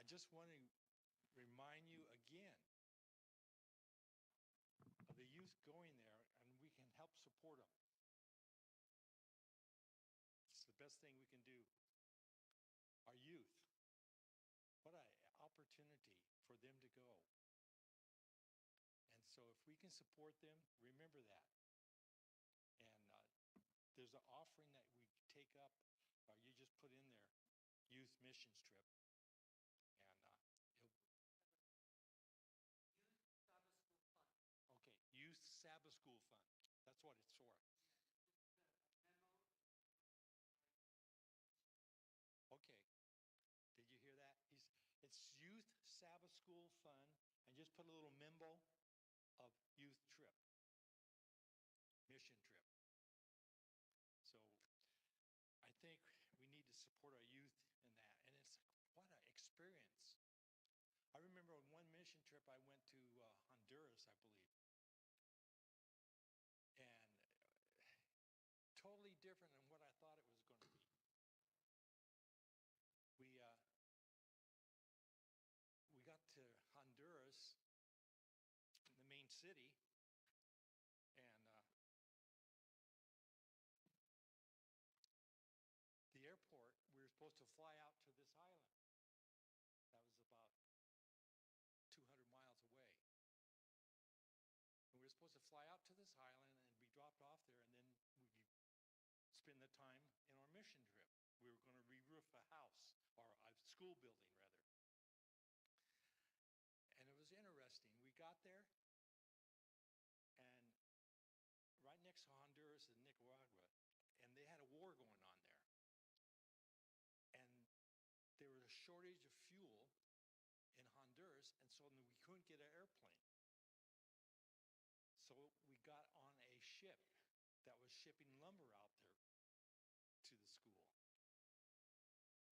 just want to remind you again of the youth going there, and we can help support them. It's the best thing we can do. Our youth, what an opportunity for them to go. And so if we can support them, remember that. And there's an offering that we take up, or you just put in there, youth missions trip. And okay, Youth Sabbath School Fund. That's what it's for. Okay. Did you hear that? It's Youth Sabbath School Fund, and just put a little memo of youth trip, mission trip. So I think we need to support our youth in that. And it's what an experience. I remember on one mission trip I went to Honduras, I believe. And totally different than what I thought it was going to be. We got to Honduras, the main city, and the airport, we were supposed to fly out to this island. That was about 200 miles away. And we were supposed to fly out to this island and be dropped off there, and then we spend the time in our mission trip. We were going to re-roof a house, or a school building, rather. And it was interesting. We got there, and right next to Honduras and Nicaragua, and they had a war going on there. And there was a shortage of fuel in Honduras, and so we couldn't get an airplane. So we got on a ship that was shipping lumber out there to the school.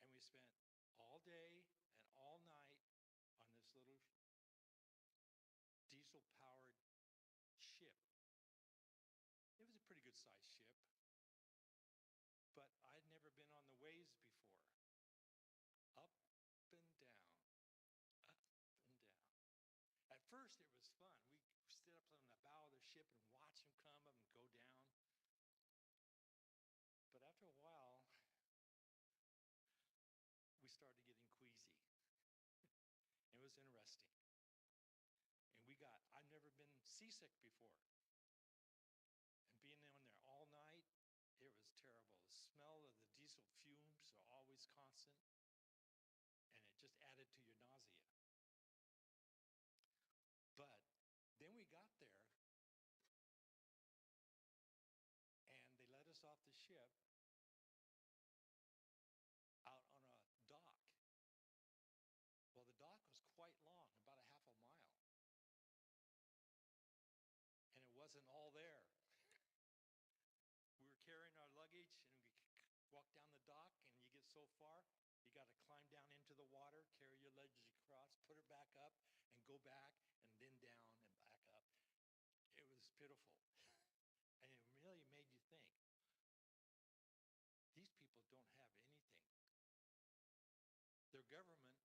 And we spent all day and all night on this little diesel-powered ship. It was a pretty good-sized ship, but I'd never been on the waves before. Up and down, up and down. At first, it was fun. We stood up on the bow of the ship and watched them come up and go down. But after a while, we started getting queasy. It was interesting. And I've never been seasick before. And being on there all night, it was terrible. The smell of the diesel fumes are always constant, and it just added to your nausea. But then we got there, and they let us off the ship out on a dock. Well, the dock was quite long, about a half a mile. And it wasn't all there. We were carrying our luggage, and we walked down the dock, and you get so far, you got to climb down into the water, carry your luggage across, put it back up, and go back, and then down and back up. It was pitiful. And it really made you think, these people don't have anything. Their government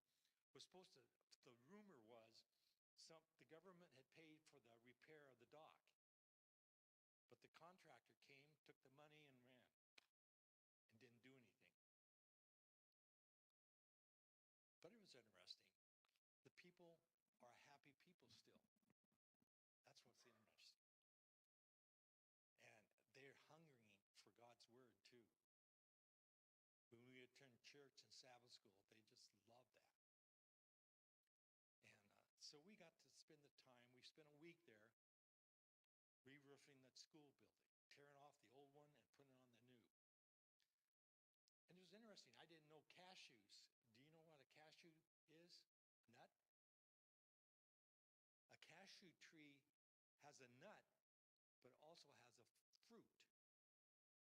was supposed to, the rumor was, the government had paid for the repair of the dock. But the contractor came, took the money, and ran, and didn't do anything. But it was interesting. The people are happy people still. That's what's interesting. And they're hungering for God's word, too. When we attend church and Sabbath school, they just love that. And so we got to spend the time. We spent a week there re-roofing that school building, tearing off the old one and putting on the new. And it was interesting. I didn't know cashews. Do you know what a cashew is? A nut? A cashew tree has a nut, but also has a fruit.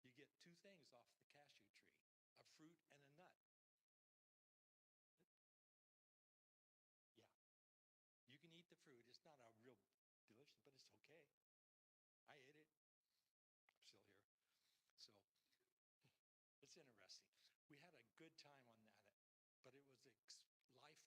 You get two things off the cashew tree, a fruit and a nut. Yeah. You can eat the fruit. It's not a real delicious, but it's okay. I ate it. I'm still here. So it's interesting. We had a good time on that, but it was life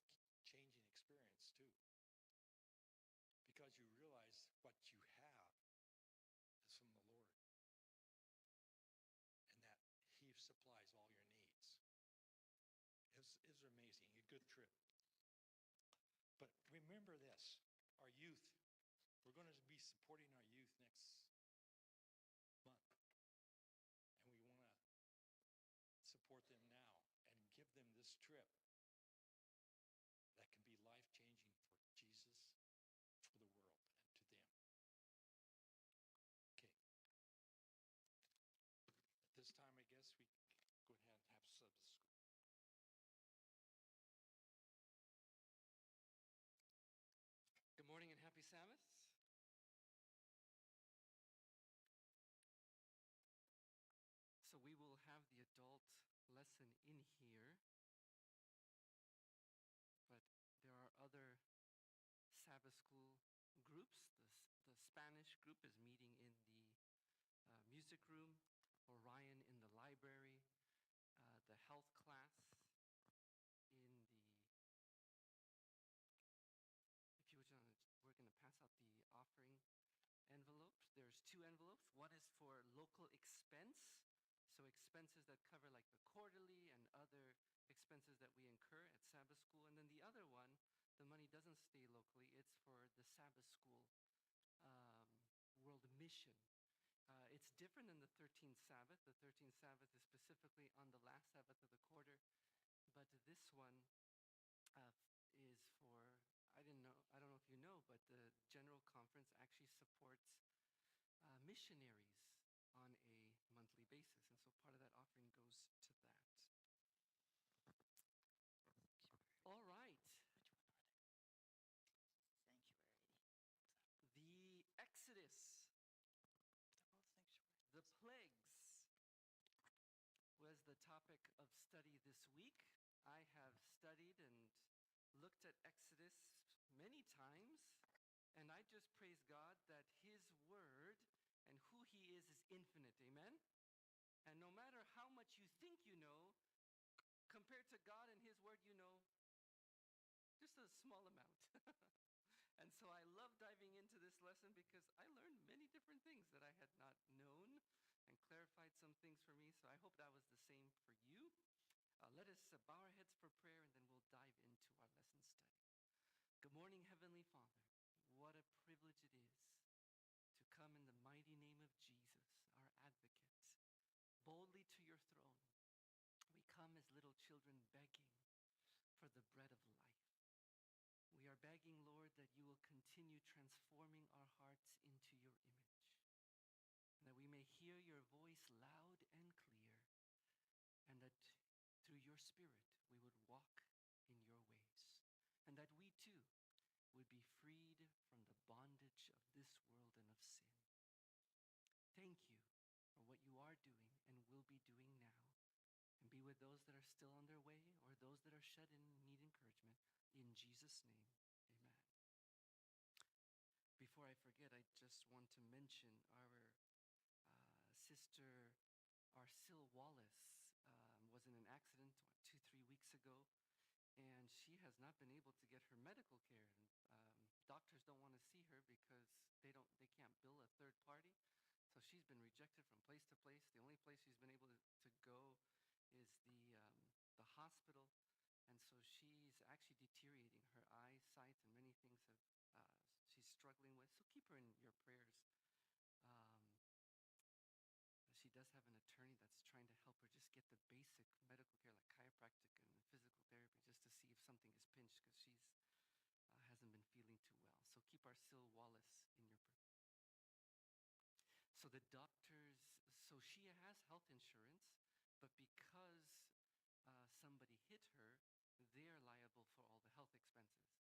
this trip that can be life-changing for Jesus, for the world, and to them. Okay. At this time, I guess we go ahead and have Sabbath school. Good morning and happy Sabbath. So we will have the adult lesson in here, but there are other Sabbath school groups. The Spanish group is meeting in the music room, Orion in the library, the health class in the, if you would, we're going to pass out the offering envelopes. There's 2 envelopes. One is for local expense, so expenses that cover like the quarterly and other expenses that we incur at Sabbath school. And then the other one, the money doesn't stay locally. It's for the Sabbath school world mission. It's different than the 13th Sabbath. The 13th Sabbath is specifically on the last Sabbath of the quarter, but this one is for, I don't know if you know, but the General Conference actually supports missionaries on a monthly basis, and so part of that offering goes to that. All right. Which one are they? Sanctuary. The Exodus, They're both sanctuary. the plagues, was the topic of study this week. I have studied and looked at Exodus many times, and I just praise God that His Word and who He is infinite. Amen? And no matter how much you think you know, compared to God and His Word, you know just a small amount. And so I love diving into this lesson because I learned many different things that I had not known and clarified some things for me. So I hope that was the same for you. Let us bow our heads for prayer, and then we'll dive into our lesson study. Good morning, Heavenly Father. What a privilege it is to come in the mighty name of Jesus, our advocate, boldly to your throne. We come as little children begging for the bread of life. We are begging, Lord, that you will continue transforming our hearts into your image, and that we may hear your voice loud and clear, and that through your Spirit we would walk in your ways, and that we too would be freed from the bondage of this world and of sin. Thank you for what you are doing and will be doing now, and be with those that are still on their way or those that are shut in and need encouragement. In Jesus' name, amen. Before I forget, I just want to mention our sister, Arcille Wallace, was in an accident 2-3 weeks ago, and she has not been able to get her medical care. Doctors don't want to see her because they can't bill a third party. So she's been rejected from place to place. The only place she's been able to go is the hospital. And so she's actually deteriorating. Her eyesight and many things she's struggling with. So keep her in your prayers. She does have an attorney that's trying to help her just get the basic medical care like chiropractic and physical therapy, just to see if something is pinched, because she's hasn't been feeling too well. So keep Arcille Wallace in your prayer. So the doctors, so she has health insurance, but because somebody hit her, they're liable for all the health expenses.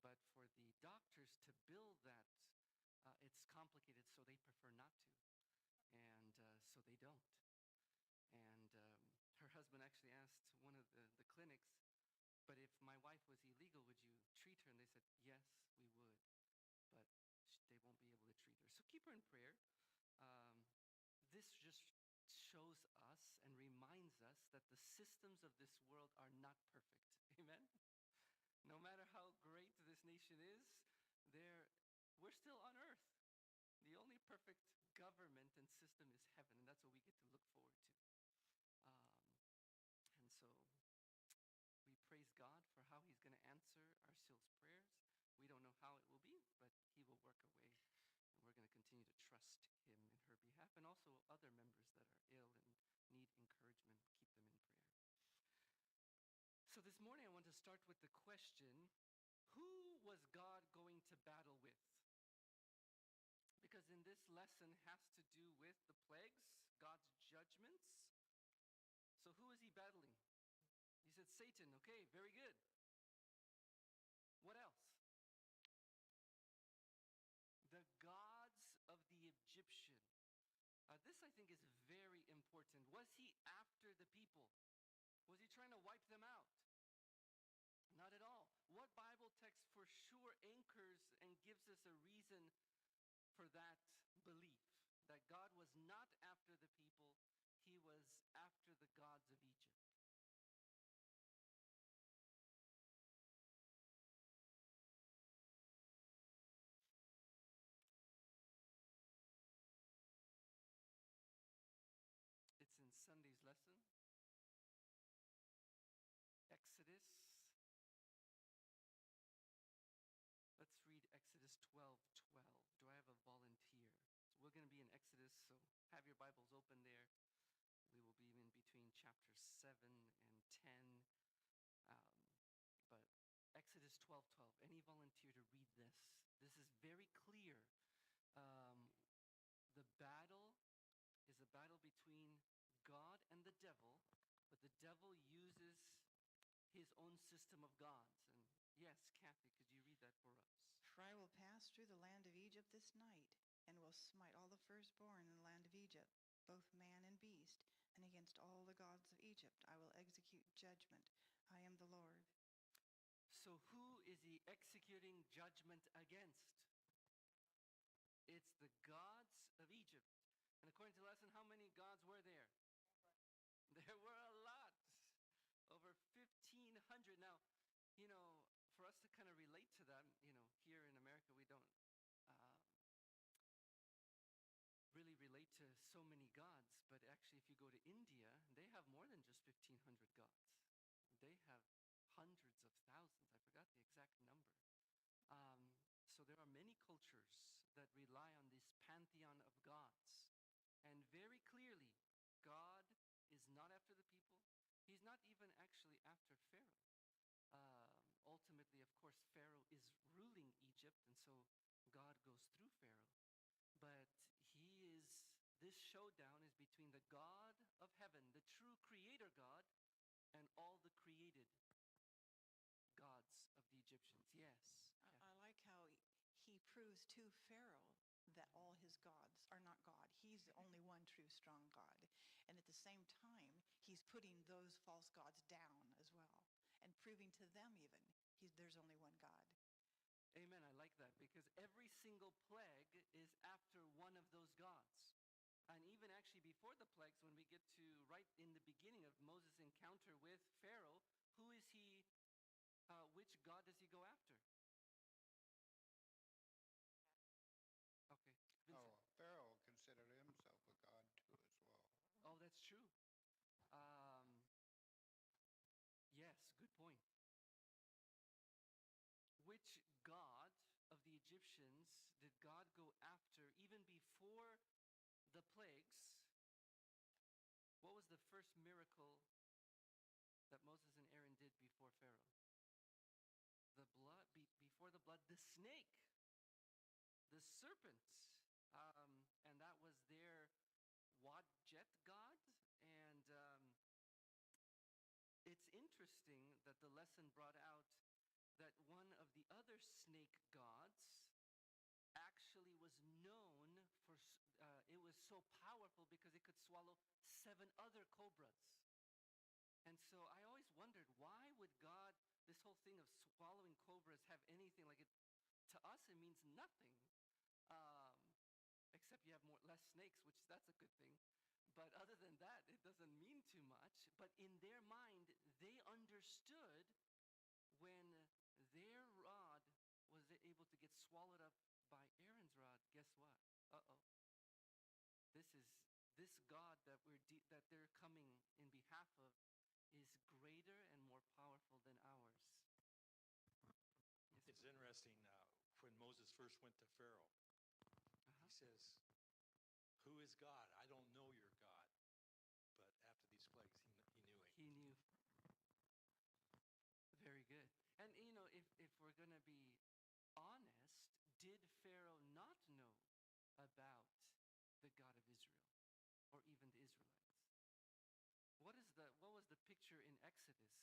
But for the doctors to bill that, it's complicated, so they prefer not to. And so they don't. And her husband actually asked one of the clinics, but if my wife was illegal, would you treat her? And they said, yes, we would, but they won't be able to treat her. So keep her in prayer. This just shows us and reminds us that the systems of this world are not perfect. Amen? No matter how great this nation is, we're still on earth. The only perfect government and system is heaven, and that's what we get to look forward to. And so we praise God for how he's going to answer Arcille's prayers. We don't know how it will be, but he will work a way, and we're going to continue to trust him in her behalf, and also other members that are ill and need encouragement. Keep them in prayer. So this morning I want to start with the question, who was God going to battle with? Because in this lesson has to do with the plagues, God's judgments. So who is he battling? He said Satan. Okay, very good. What else? The gods of the Egyptian. This I think is very important. Was he after the people? Was he trying to wipe them out? Not at all. What Bible text for sure anchors and gives us a reason for that belief? That God was not after the people, he was after the gods of Egypt. It's in Sunday's lesson. Exodus. Let's read Exodus 12:12. Do I have a volunteer? So we're going to be in Exodus, so have your Bibles open there. We will be in between chapters 7 and 10. But Exodus 12:12. Any volunteer to read this? This is very clear. The battle is a battle between God and the devil, but the devil uses his own system of gods. And yes, Kathy, could you read that for us? For I will pass through the land of Egypt this night, and will smite all the firstborn in the land of Egypt, both man and beast, and against all the gods of Egypt I will execute judgment. I am the Lord. So who is he executing judgment against? It's the gods of Egypt. And according to the lesson, how many gods were there? There were a lot. Over 1,500. Now, for us to kind of relate to that, here in America, we don't really relate to so many gods. But actually, if you go to India, they have more than just 1,500 gods. They have hundreds of thousands. I forgot the exact number. So there are many cultures that rely on this pantheon of gods. And very clearly, God is not after the people. He's not even actually after Pharaoh. Ultimately, of course, Pharaoh is ruling Egypt, and so God goes through Pharaoh. But this showdown is between the God of heaven, the true creator God, and all the created gods of the Egyptians. Yes. I like how he proves to Pharaoh that all his gods are not God. He's the only one true strong God. And at the same time, he's putting those false gods down as well, and proving to them even there's only one God. Amen. I like that, because every single plague is after one of those gods. And even actually before the plagues, when we get to right in the beginning of Moses' encounter with Pharaoh, who is he, which God does he go after? Okay. Vincent. Pharaoh considered himself a god too as well. Oh, that's true. Yes, good point. Which god of the Egyptians did God go after even before the plagues? What was the first miracle that Moses and Aaron did before Pharaoh? The blood, before the blood, the snake, the serpent. And that was their Wadjet god. And it's interesting that the lesson brought out that one of the other snake gods actually was known for, it was so powerful because it could swallow 7 other cobras. And so I always wondered, why would God, this whole thing of swallowing cobras, have anything like it? To us, it means nothing. Except you have less snakes, which that's a good thing. But other than that, it doesn't mean too much. But in their mind, they understood when their rod was able to get swallowed up by Aaron's rod. Guess what? This God that that they're coming in behalf of is greater and more powerful than ours. Yes, It's interesting. When Moses first went to Pharaoh, he says, "Who is God? I don't know your God." But after these plagues, he knew it. He knew. Israelites. What was the picture in Exodus?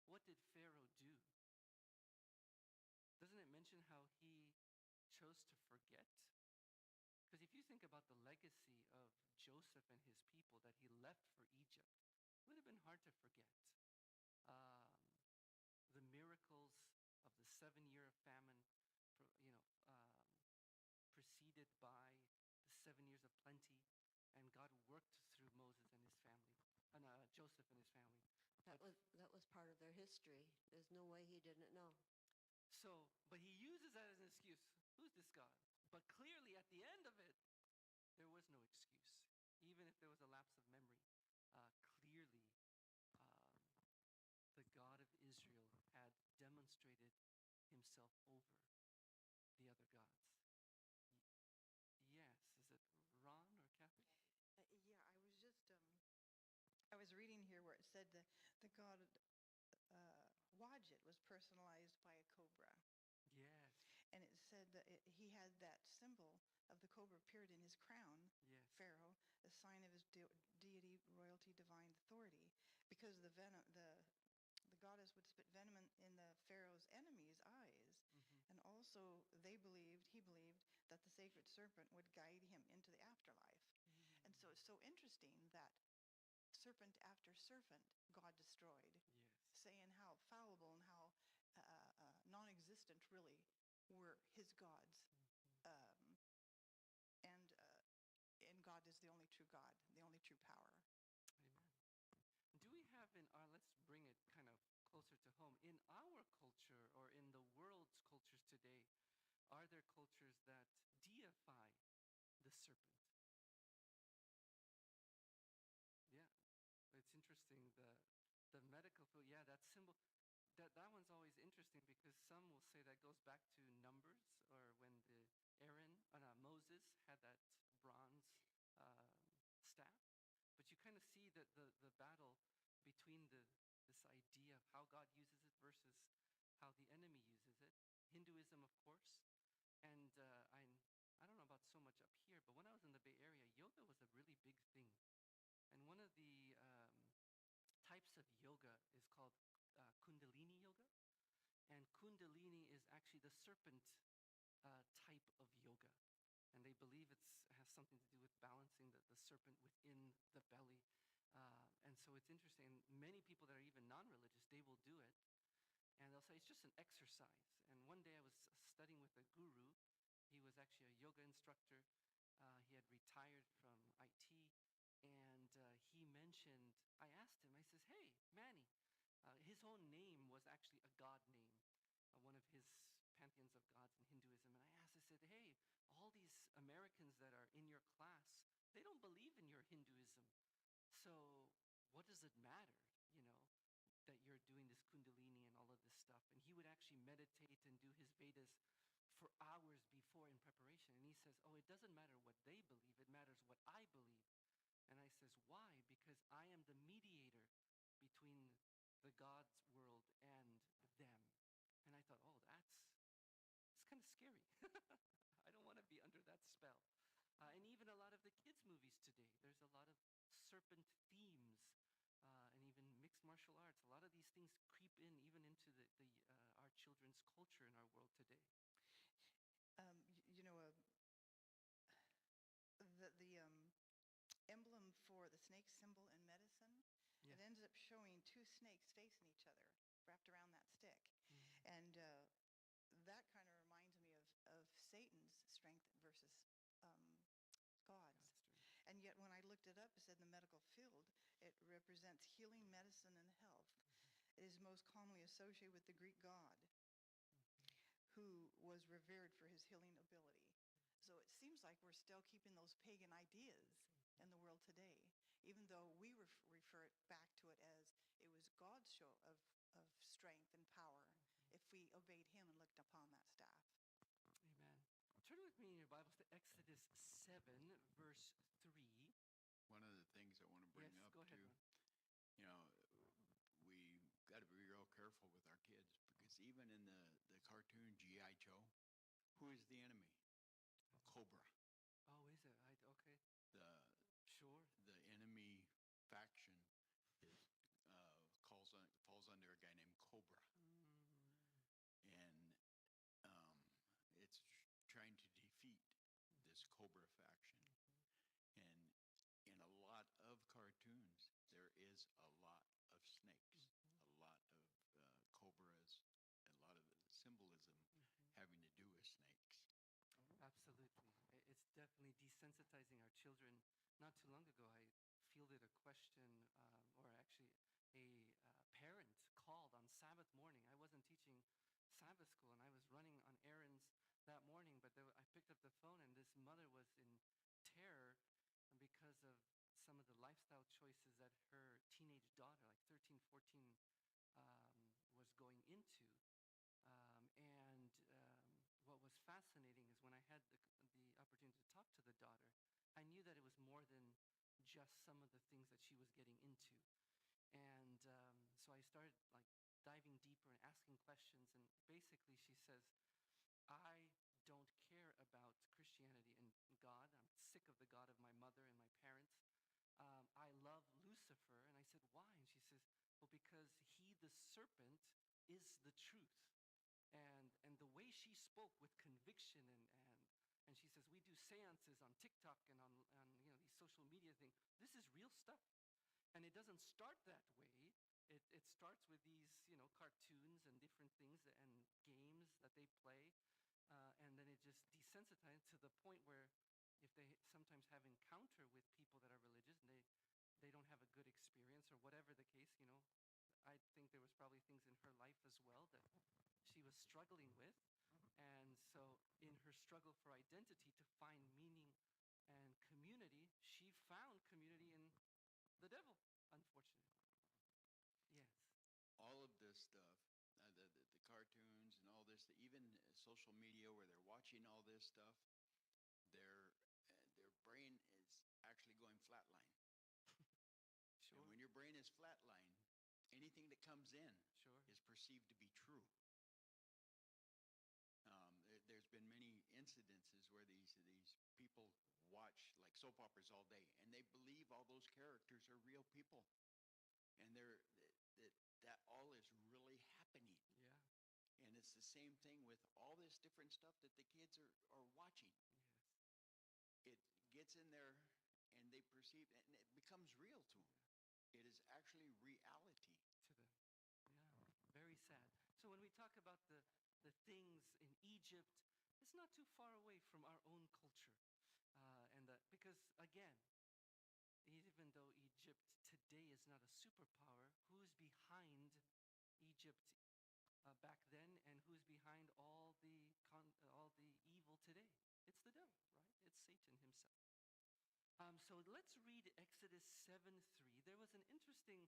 What did Pharaoh do? Doesn't it mention how he chose to forget? Because if you think about the legacy of Joseph and his people that he left for Egypt, it would have been hard to forget. Um, the miracles of the 7-year famine, preceded by the 7 years of plenty, and God worked through Moses and his family, and Joseph and his family. That was part of their history. There's no way he didn't know. So, but he uses that as an excuse. Who's this God? But clearly, at the end of it, there was no excuse. Even if there was a lapse of memory, clearly, the God of Israel had demonstrated himself over the other gods. Yes, is it Ron or Kathy? Yeah, I was reading here where it said the god Wadjet was personalized by a cobra. Yes, And it said that he had that symbol of the cobra appeared in his crown, yes. Pharaoh, a sign of his deity, royalty, divine authority, because the goddess would spit venom in the Pharaoh's enemies' eyes. Mm-hmm. And also he believed that the sacred serpent would guide him into the afterlife. Mm-hmm. And so it's so interesting that serpent after serpent God destroyed, Yes. saying how fallible and how non-existent really were his gods. Mm-hmm. And God is the only true God, the only true power. Amen. Do we have let's bring it kind of closer to home. In our culture or in the world's cultures today, are there cultures that deify the serpent? Yeah, it's interesting. The medical field, yeah, that symbol, that one's always interesting because some will say that goes back to Numbers or when Moses had that bronze staff. But you kind of see that the battle between this idea of how God uses it versus how the enemy uses it. Hinduism, of course, and I don't know about so much up here, but when I was in the Bay Area, yoga was a really big thing. And one of the types of yoga is called Kundalini yoga. And Kundalini is actually the serpent type of yoga. And they believe it has something to do with balancing the serpent within the belly. And so it's interesting. And many people that are even non-religious, they will do it. And they'll say it's just an exercise. And one day I was studying with a guru. He was actually a yoga instructor. He had retired from IT. And he mentioned, I asked him, I says, hey, Manny, his own name was actually a god name, one of his pantheons of gods in Hinduism. And I said, hey, all these Americans that are in your class, they don't believe in your Hinduism. So what does it matter, that you're doing this Kundalini and all of this stuff? And he would actually meditate and do his Vedas for hours before in preparation. And he says, oh, it doesn't matter what they believe. It matters what I believe. And I says, why? Because I am the mediator between the God's world and them. And I thought, oh, it's kind of scary. I don't want to be under that spell. And even a lot of the kids' movies today, there's a lot of serpent themes and even mixed martial arts. A lot of these things creep in even into our children's culture in our world today. The emblem for the snake symbol in medicine, Yeah. it ends up showing two snakes facing each other wrapped around that stick. Mm-hmm. And that kind of reminds me of Satan's strength versus God's. And yet when I looked it up, it said in the medical field, it represents healing, medicine, and health. Mm-hmm. It is most commonly associated with the Greek god who was revered for his healing ability. So it seems like we're still keeping those pagan ideas in the world today, even though we refer it back to it as it was God's show of strength and power if we obeyed him and looked upon that staff. Amen. Turn with me in your Bibles to Exodus 7, verse 3. One of the things I want to bring Yes, up go ahead, too, Ron. we got to be real careful with our kids because even in the cartoon G.I. Joe, who is the enemy? A cobra. Oh, is it? Okay. The Sure. enemy faction is falls under a guy named Cobra, and it's trying to defeat this Cobra faction. And in a lot of cartoons, there is a lot of snakes, a lot of cobras, a lot of symbolism having to do with snakes. Absolutely. It's definitely desensitizing our children. Not too long ago, I fielded a question, or actually a parent called on Sabbath morning. I wasn't teaching Sabbath school, and I was running on errands that morning, but I picked up the phone, and this mother was in terror because of some of the lifestyle choices that her teenage daughter, like 13, 14, was going into. What was fascinating is when I had the opportunity to talk to the daughter, I knew that it was more than just some of the things that she was getting into. And so I started like diving deeper and asking questions. And basically she says, I don't care about Christianity and God. I'm sick of the God of my mother and my parents. I love Lucifer. And I said, why? And she says, well, because he, the serpent, is the truth. And the way she spoke with conviction, and she says, we do seances on TikTok and on these social media things. This is real stuff. And it doesn't start that way. It starts with these, cartoons and different things and games that they play. And then it just desensitizes to the point where if they sometimes have encounter with people that are religious and they don't have a good experience or whatever the case, I think there was probably things in her life as well that she was struggling with. And so in her struggle for identity to find meaning and community, she found community in the devil, unfortunately. Yes. All of this stuff, the cartoons and all this, even social media where they're watching all this stuff, their brain is actually going flatline. Sure. And when your brain is flatline, anything that comes in Sure. is perceived to be true. There's been many incidences where these people watch like soap operas all day, and they believe all those characters are real people, and that all is really happening. Yeah. And it's the same thing with all this different stuff that the kids are watching. Yes. It gets in there, and they perceive, and it becomes real to them. It is actually reality To them. Yeah. Very sad. So when we talk about the things in Egypt, it's not too far away from our own culture. Because again, even though Egypt today is not a superpower, who's behind Egypt back then, and who's behind all the evil today? It's the devil, right? It's Satan himself. So let's read Exodus 7:3. There was an interesting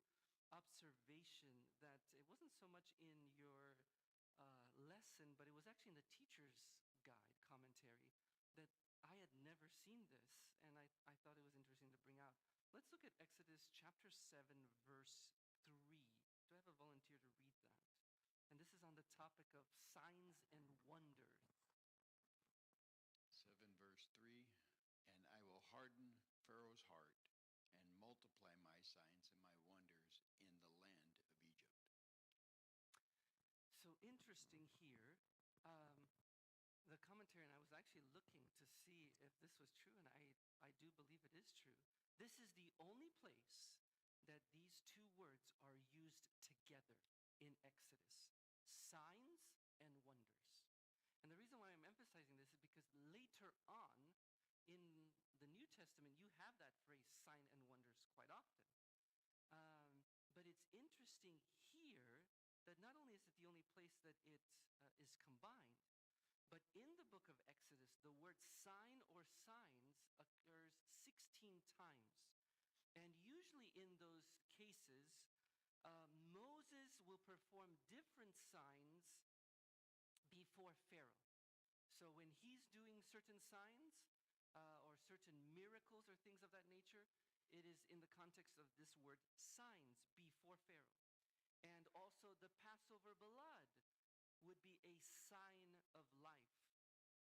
observation that it wasn't so much in your lesson, but it was actually in the teacher's guide commentary that I had never seen this, and I thought it was interesting to bring out. Let's look at Exodus chapter 7, verse 3. Do I have a volunteer to read that? And this is on the topic of signs and wonders. 7 verse 3, and I will harden Pharaoh's heart and multiply my signs and my wonders in the land of Egypt. So interesting here. The commentary, and I was actually looking to see if this was true, and I do believe it is true. This is the only place that these two words are used together in Exodus: signs and wonders. And the reason why I'm emphasizing this is because later on in the New Testament, you have that phrase sign and wonders quite often. But it's interesting here that not only is it the only place that it is combined, but in the book of Exodus, the word sign or signs occurs 16 times. And usually in those cases, Moses will perform different signs before Pharaoh. So when he's doing certain signs or certain miracles or things of that nature, it is in the context of this word signs before Pharaoh. And also the Passover blood would be a sign of life,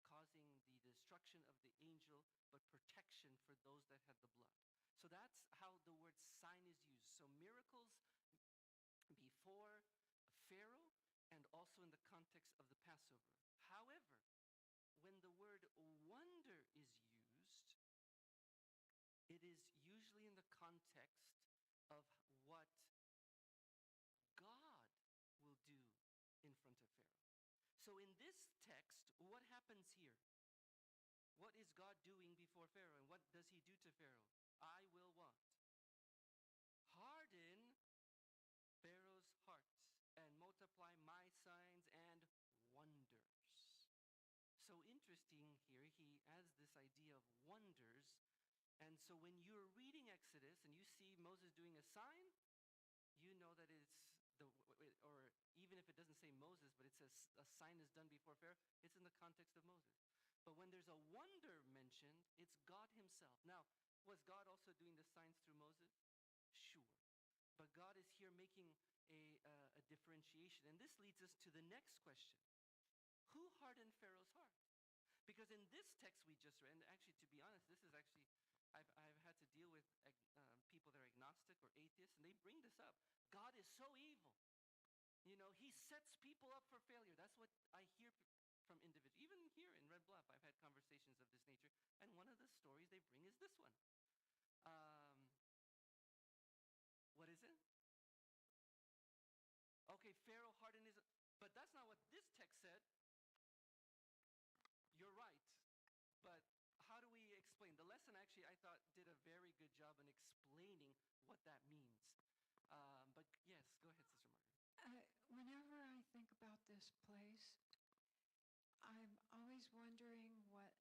causing the destruction of the angel, but protection for those that had the blood. So that's how the word sign is used. So miracles before Pharaoh and also in the context of the Passover. However, when the word wonder is used, it is usually in the context of what God will do in front of Pharaoh. So in this text, what happens here? What is God doing before Pharaoh? And what does he do to Pharaoh? I will what? Harden Pharaoh's heart and multiply my signs and wonders. So interesting here, he adds this idea of wonders. And so when you're reading Exodus and you see Moses doing a sign, you know that it's or even if it doesn't say Moses, but it says a sign is done before Pharaoh, it's in the context of Moses. But when there's a wonder mentioned, it's God himself. Now, was God also doing the signs through Moses? Sure. But God is here making a differentiation. And this leads us to the next question. Who hardened Pharaoh's heart? Because in this text we just read, and actually, to be honest, this is actually, I've had to deal with people that are agnostic or atheists, and they bring this up. God is so evil. You know, he sets people up for failure. That's what I hear from individuals. Even here in Red Bluff, I've had conversations of this nature, and one of the stories they bring is this one. What is it? Okay, Pharaoh hardened his, but that's not what this text said. You're right. But how do we explain? The lesson actually, I thought, did a very good job in explaining what that means. But yes, go ahead, Sister Margaret. Whenever I think about this place, I'm always wondering what,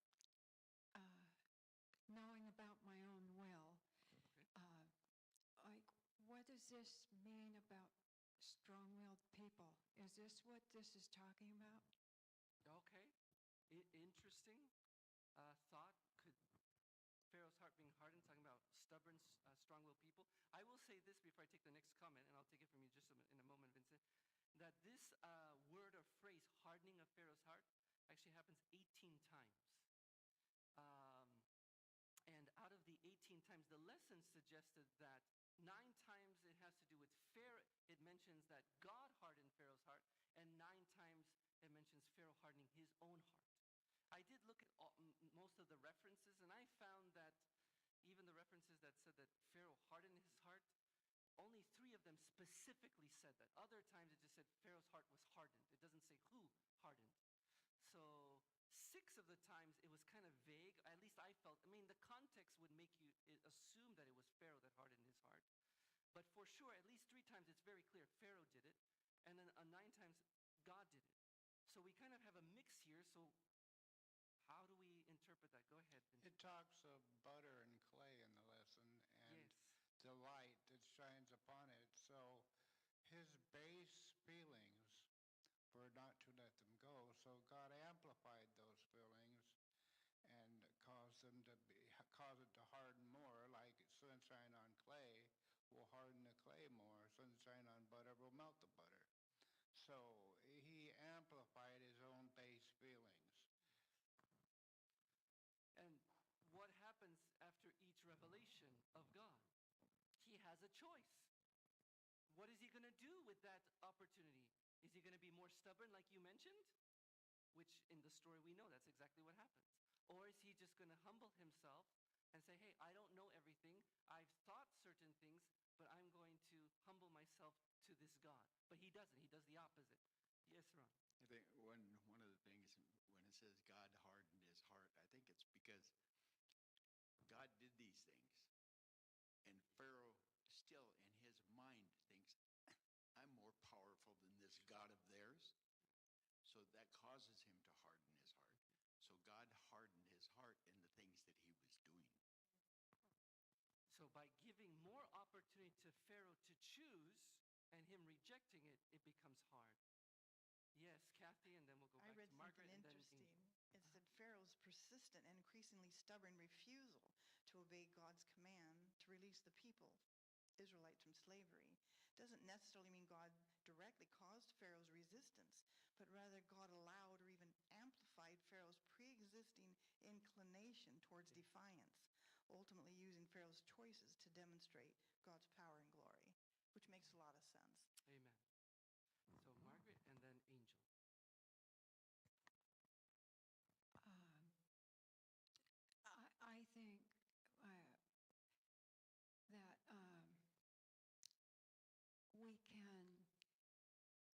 knowing about my own will, Okay. like, what does this mean about strong-willed people? Is this what this is talking about? Okay. Interesting thought. Could Pharaoh's heart being hardened, talking about stubborn, strong-willed people. I will say this before I take the next comment, and I'll take it from you just in a moment, Vincent, that this word or phrase, hardening of Pharaoh's heart, actually happens 18 times. And out of the 18 times, the lesson suggested that 9 times it has to do with Pharaoh. It mentions that God hardened Pharaoh's heart, and 9 times it mentions Pharaoh hardening his own heart. I did look at most of the references, and I found that even the references that said that Pharaoh hardened his heart, only 3 of them specifically said that. Other times it just said Pharaoh's heart was hardened. It doesn't say who hardened. So 6 of the times it was kind of vague. At least I felt, I mean, the context would make you assume that it was Pharaoh that hardened his heart. But for sure, at least 3 times it's very clear Pharaoh did it. And then 9 times God did it. So we kind of have a mix here. So how do we interpret that? Go ahead, Vincent. It talks of butter and clay in the lesson and Yes. the light that shines upon it. So his base feelings were not to let them go. So God amplified those feelings and caused it to harden more, like sunshine on clay will harden the clay more. Sunshine on butter will melt the butter. So he amplified his own base feelings. And what happens after each revelation of God? He has a choice. What is he going to do with that opportunity? Is he going to be more stubborn like you mentioned? Which in the story we know that's exactly what happens. Or is he just going to humble himself and say, hey, I don't know everything. I've thought certain things, but I'm going to humble myself to this God. But he doesn't. He does the opposite. Yes, Ron. I think one of the things when it says God hardened his heart, I think it's because God did these things, and Pharaoh still in his mind thinks, I'm more powerful than this God of theirs. So that causes him to harden his heart. So God hardened his heart in the things that he was doing. So by giving more opportunity to Pharaoh to choose and him rejecting it, it becomes hard. Yes, Kathy, and then we'll go I back read to Margaret. something And then interesting. It said Pharaoh's persistent and increasingly stubborn refusal to obey God's command to release the people, Israelites, from slavery doesn't necessarily mean God directly caused Pharaoh's resistance, but rather God allowed or even amplified Pharaoh's pre-existing inclination towards defiance. ultimately using Pharaoh's choices to demonstrate God's power and glory, which makes a lot of sense. Amen. So Margaret and then Angel. Um, I think that we can,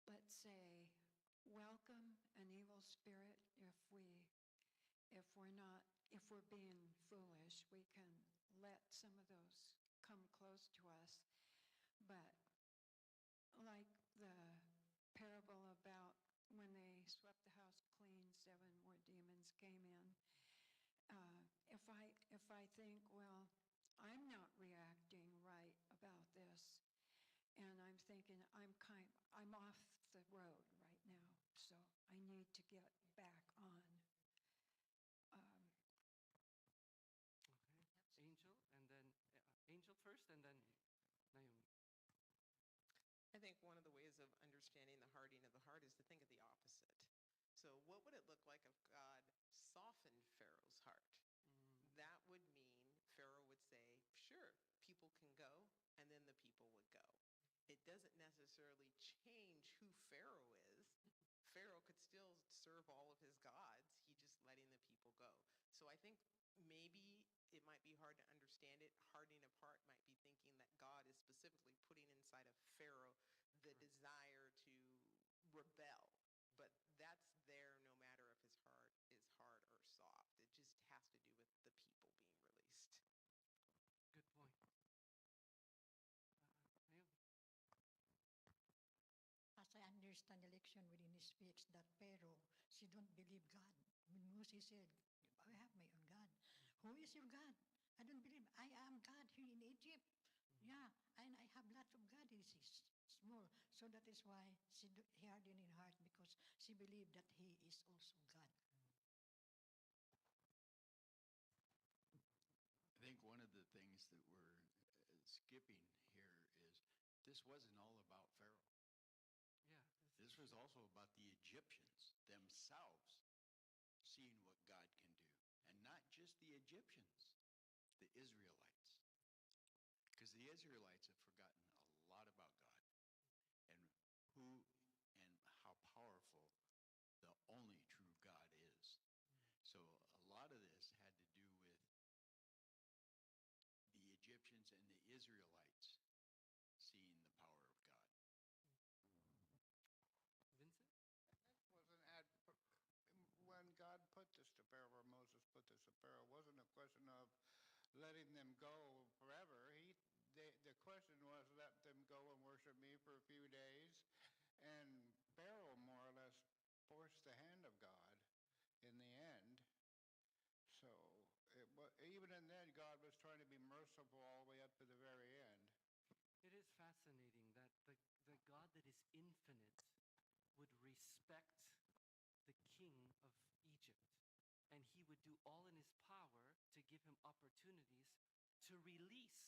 let's say, welcome an evil spirit if we're being foolish. We can let some of those come close to us. But like the parable about when they swept the house clean, 7 more demons came in. If I think, well, I'm not reacting right about this, and I'm thinking I'm off the road right now, so I need to get back on. Okay. Angel and then Angel first and then Naomi. I think one of the ways of understanding the hardening of the heart is to think of the opposite. So, what would it look like if God softened Pharaoh's heart? That would mean Pharaoh would say, sure, people can go, and then the people would go. It doesn't necessarily change who Pharaoh is. Pharaoh could still serve all of his gods. He just letting the people go. So I think maybe it might be hard to understand it. Hardening of heart might be thinking that God is specifically putting inside of Pharaoh the desire to rebel. But that's there no matter if his heart is hard or soft. It just has to do with the people being released. Good point. Naomi. As I understand the election within he speaks that Pharaoh, she don't believe God. When Moses said, I have my own God. Who is your God? I don't believe. I am God here in Egypt. Yeah, and I have lots of God. He is small. So that is why he hardened in heart because she believed that he is also God. I think one of the things that we're skipping here is this wasn't all about Pharaoh. Yeah. This was also about the Egyptians themselves seeing what God can do. And not just the Egyptians, the Israelites. Because the Israelites have forgotten a lot about God and who and how powerful the only true God is. So a lot of this had to do with the Egyptians and the Israelites seeing the power of God. Vincent? Wasn't when God put this to Pharaoh, or Moses put this to Pharaoh, wasn't a question of letting them go forever. The question was, let them go and worship me for a few days. And Pharaoh more or less forced the hand of God in the end. So even in then, God was trying to be merciful all the way up to the very end. It is fascinating that the God that is infinite would respect the king of Egypt, and he would do all in his power to give him opportunities to release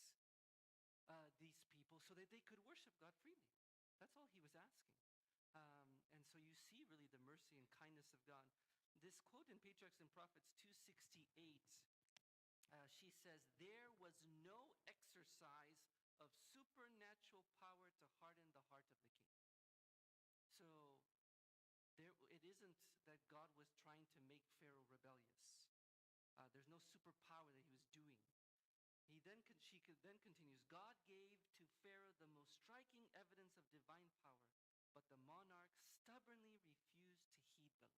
these people so that they could worship God freely. That's all he was asking. And so you see really the mercy and kindness of God. This quote in Patriarchs and Prophets 2:68, she says, there was no exercise of supernatural power to harden the heart of the king. So it isn't that God was trying to make Pharaoh rebellious. There's no superpower that he was doing. She then continues, God gave to Pharaoh the most striking evidence of divine power, but the monarch stubbornly refused to heed the light.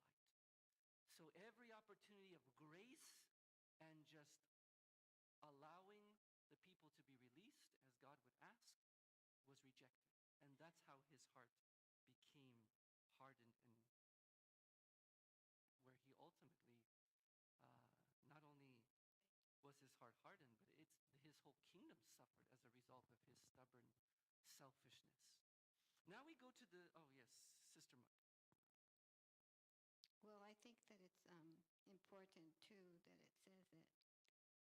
So every opportunity of grace and just allowing the people to be released as God would ask was rejected. And that's how his heart became hardened, and where he ultimately not only was his heart hardened, but his whole kingdom suffered as a result of his stubborn selfishness. Now we go to Sister Mark. Well, I think that it's important too that it says that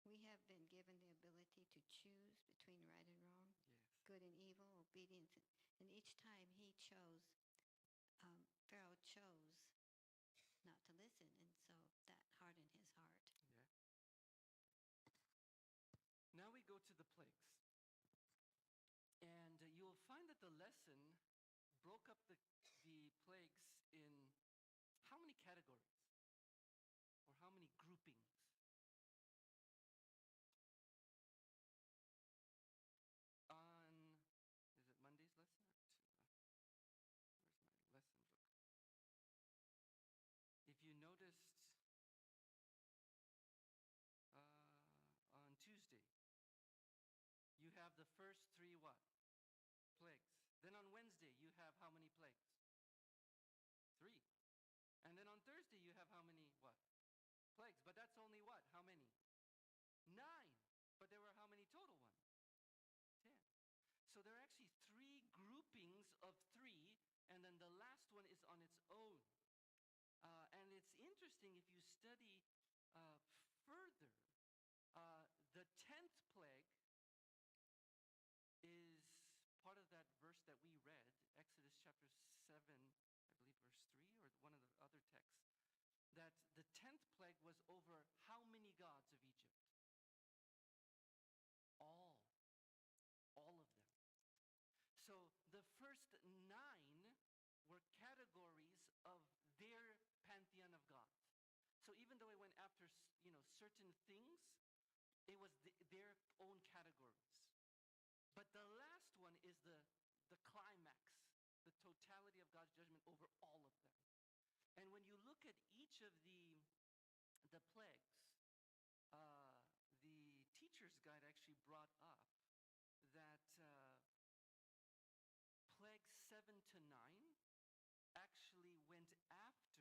we have been given the ability to choose between right and wrong, Yes. good and evil, obedience. And each time Pharaoh chose not to listen, and so that hardened his heart. Yeah. broke up the plagues in how many categories or how many groupings? On, is it Monday's lesson or where's my lesson book? If you noticed, on Tuesday, you have the first three what? Plagues. Then on Wednesday, you have how many plagues? 3. And then on Thursday, you have how many what? Plagues. But that's only what? How many? 9. But there were how many total ones? 10. So there are actually 3 groupings of 3, and then the last one is on its own. And it's interesting if you study further. The 10th plague is part of that verse that we read, Exodus chapter 7, I believe verse 3, or one of the other texts, that the 10th plague was over how many gods of Egypt? All. All of them. So the first 9 were categories of their pantheon of gods. So even though it went after, certain things, it was their own categories. But the last one is the climax, the totality of God's judgment over all of them. And when you look at each of the plagues, the teacher's guide actually brought up that plague 7 to 9 actually went after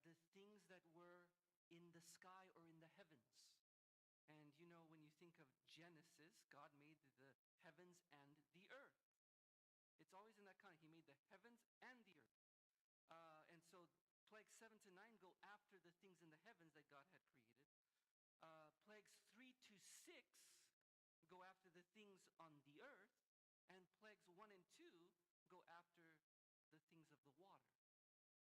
the things that were in the sky or in the heavens. And when you think of Genesis, God made the heavens and the earth. It's always in that kind. He made the heavens and the earth. And so plagues 7 to 9 go after the things in the heavens that God had created. Plagues 3 to 6 go after the things on the earth. And plagues 1 and 2 go after the things of the water.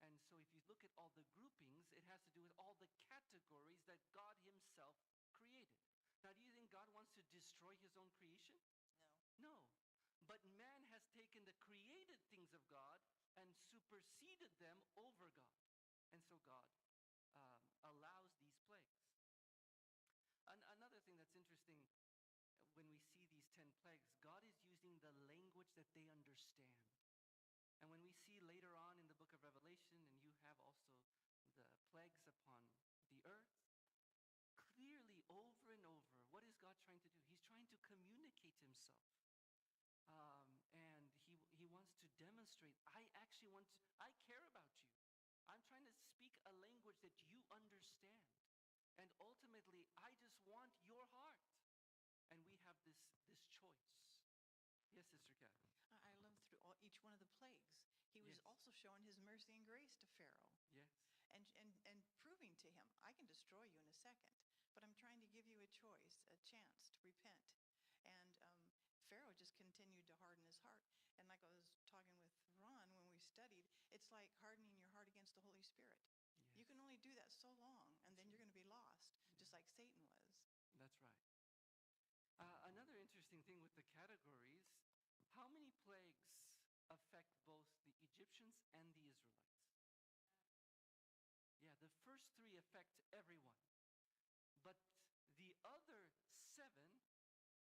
And so if you look at all the groupings, it has to do with all the categories that God himself created. Now, do you think God wants to destroy his own creation? No. No. But man has taken the created things of God and superseded them over God. And so God allows these plagues. Another thing that's interesting when we see these 10 plagues, God is using the language that they understand. And when we see later on in the book of Revelation, and you have also the plagues upon the earth, clearly over and over, what is God trying to do? He's trying to communicate himself. And he wants to demonstrate, I care about you. I'm trying to speak a language that you understand. And ultimately, I just want your heart. And we have this choice. Yes, Sister Kathy. I love through each one of the plagues. He was Yes. also showing his mercy and grace to Pharaoh. Yes. And proving to him, I can destroy you in a second, but I'm trying to give you a choice, a chance to repent. And Pharaoh just continued to harden his heart. And like I was talking with Ron when we studied, it's like hardening your heart against the Holy Spirit. Yes. You can only do that so long, and then you're going to be lost, just like Satan was. That's right. Another interesting thing with the categories, how many plagues affect both the Egyptians and the Israelites? Yeah, the first 3 affect everyone. But the other 7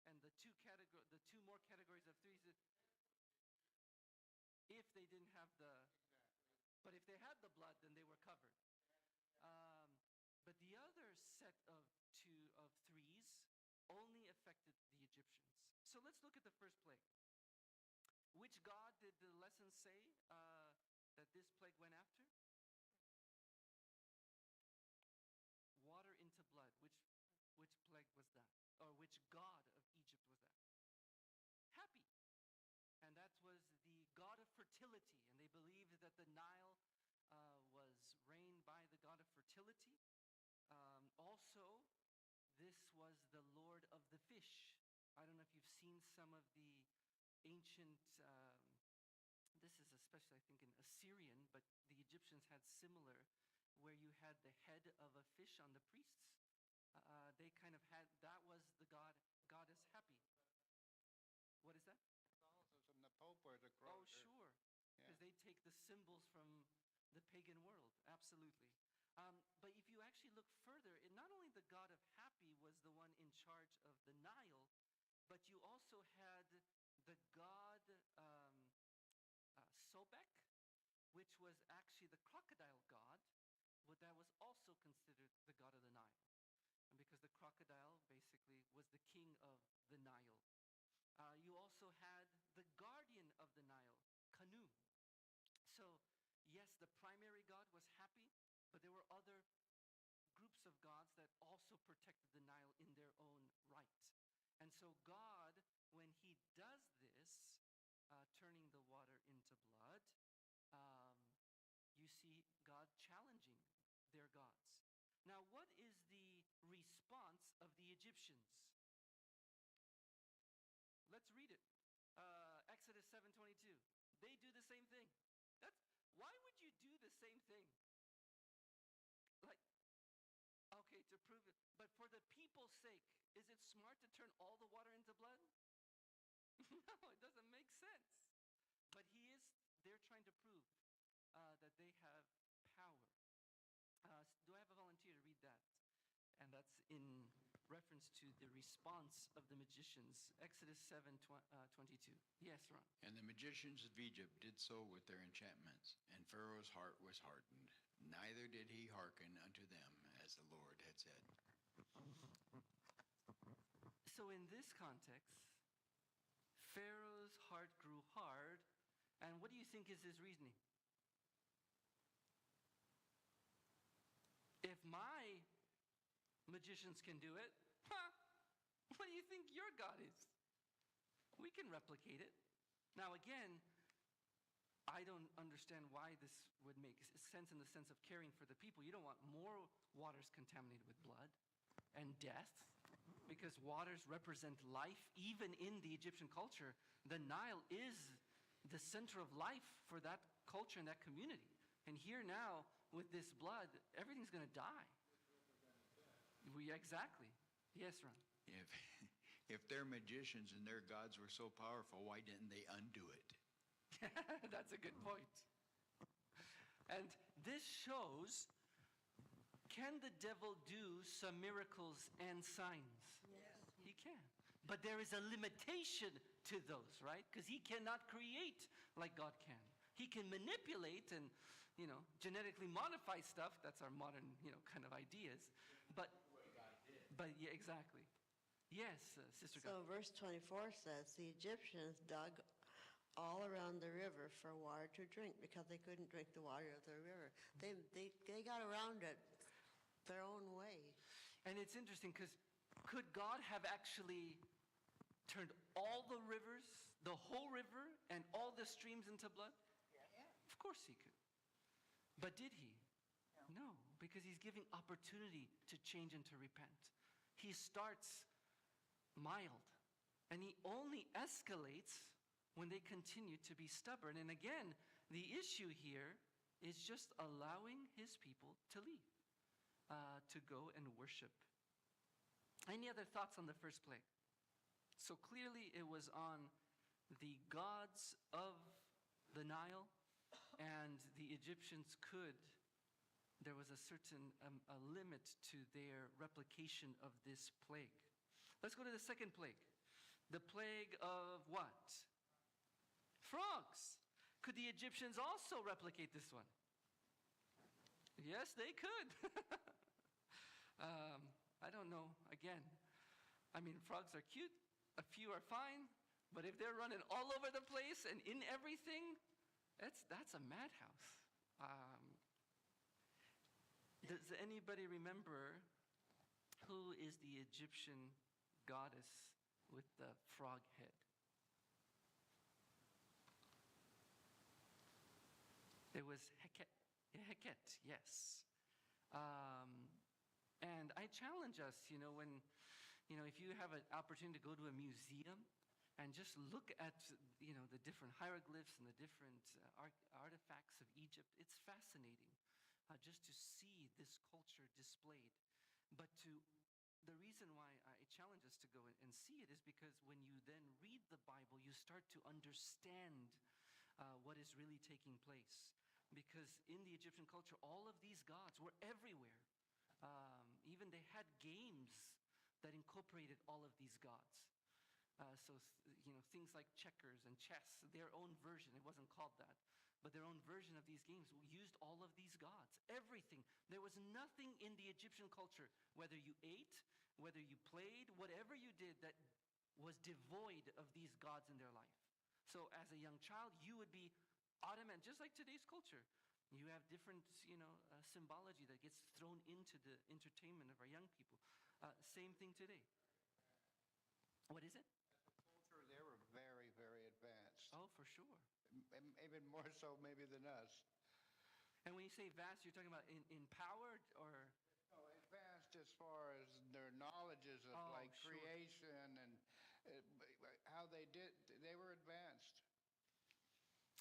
and the two more categories of 3, if they didn't have but if they had the blood, then they were covered. But the other set of 3s only affected the Egyptians. So let's look at the first plague. Which god did the lesson say that this plague went after? Water into blood. Which plague was that? Or which god of Egypt was that? Happy. And that was the god of fertility. And they believed that the Nile was reigned by the god of fertility. Also, this was the lord of the fish. I don't know if you've seen some of the ancient, this is especially, I think, in Assyrian, but the Egyptians had similar, where you had the head of a fish on the priests. They kind of had, that was the goddess Happy. What is that? Thousands in the Pope or the Oh, cross. sure. Because they take the symbols from the pagan world. Absolutely. But if you actually look further, not only the god of happy was the one in charge of the Nile, but you also had the god Sobek, which was actually the crocodile god, that was also considered the god of the Nile. And because the crocodile basically was the king of the Nile. You also had the guardian of the Nile, Kanu. So, yes, the primary god was happy, but there were other groups of gods that also protected the Nile in their own right. And so God, when he does this, turning the water into blood, um, you see God challenging their gods. Now, what is the response of the Egyptians? Let's read it. Exodus 7:22. They do the same thing. Why would you do the same thing? Like, okay, to prove it. But for the people's sake, is it smart to turn all the water into blood? No, it doesn't make sense. But they're trying to prove that they have power. Do I have a volunteer to read that? And that's in reference to the response of the magicians. Exodus 7:22. Yes, Ron. And the magicians of Egypt did so with their enchantments, and Pharaoh's heart was hardened. Neither did he hearken unto them, as the Lord had said. So in this context, Pharaoh's heart grew hard, and what do you think is his reasoning? If my magicians can do it, what do you think your God is? We can replicate it. Now again, I don't understand why this would make sense in the sense of caring for the people. You don't want more waters contaminated with blood and death, because waters represent life. Even in the Egyptian culture, the Nile is the center of life for that culture and that community. And here now, with this blood, everything's going to die. Exactly. Yes, Ron. If their magicians and their gods were so powerful, why didn't they undo it? That's a good point. And this shows, can the devil do some miracles and signs? Yes. He can. But there is a limitation to those, right? Because he cannot create like God can. He can manipulate and, genetically modify stuff. That's our modern, kind of ideas. But yeah, exactly. Yes, Sister So God. verse 24 says, the Egyptians dug all around the river for water to drink because they couldn't drink the water of the river. They got around it their own way. And it's interesting because could God have actually turned all the rivers, the whole river, and all the streams into blood? Yeah. Of course he could. But did he? No, because he's giving opportunity to change and to repent. He starts mild, and he only escalates when they continue to be stubborn. And again, the issue here is just allowing his people to leave, to go and worship. Any other thoughts on the first plague? So clearly it was on the gods of the Nile, and the Egyptians there was a certain a limit to their replication of this plague. Let's go to the second plague. The plague of what? Frogs. Could the Egyptians also replicate this one? Yes, they could. I don't know. Again, frogs are cute. A few are fine. But if they're running all over the place and in everything, that's a madhouse. Does anybody remember who is the Egyptian goddess with the frog head? It was Heket. Heket, yes. And I challenge us, if you have an opportunity to go to a museum and just look at, the different hieroglyphs and the different artifacts of Egypt, it's fascinating just to see this culture displayed. But the reason why I challenge us to go and see it is because when you then read the Bible, you start to understand what is really taking place. Because in the Egyptian culture, all of these gods were everywhere. Even they had games that incorporated all of these gods. Things like checkers and chess, their own version, it wasn't called that, but their own version of these games used all of these gods. Everything. There was nothing in the Egyptian culture, whether you ate, whether you played, whatever you did, that was devoid of these gods in their life. So as a young child, you would be automatic, just like today's culture. You have different, symbology that gets thrown into the entertainment of our young people. Same thing today. What is it? Culture, they were very, very advanced. Oh, for sure. Even more so maybe than us. And when you say vast, you're talking about in power or? No, advanced as far as their knowledges of Sure. creation and how they were advanced.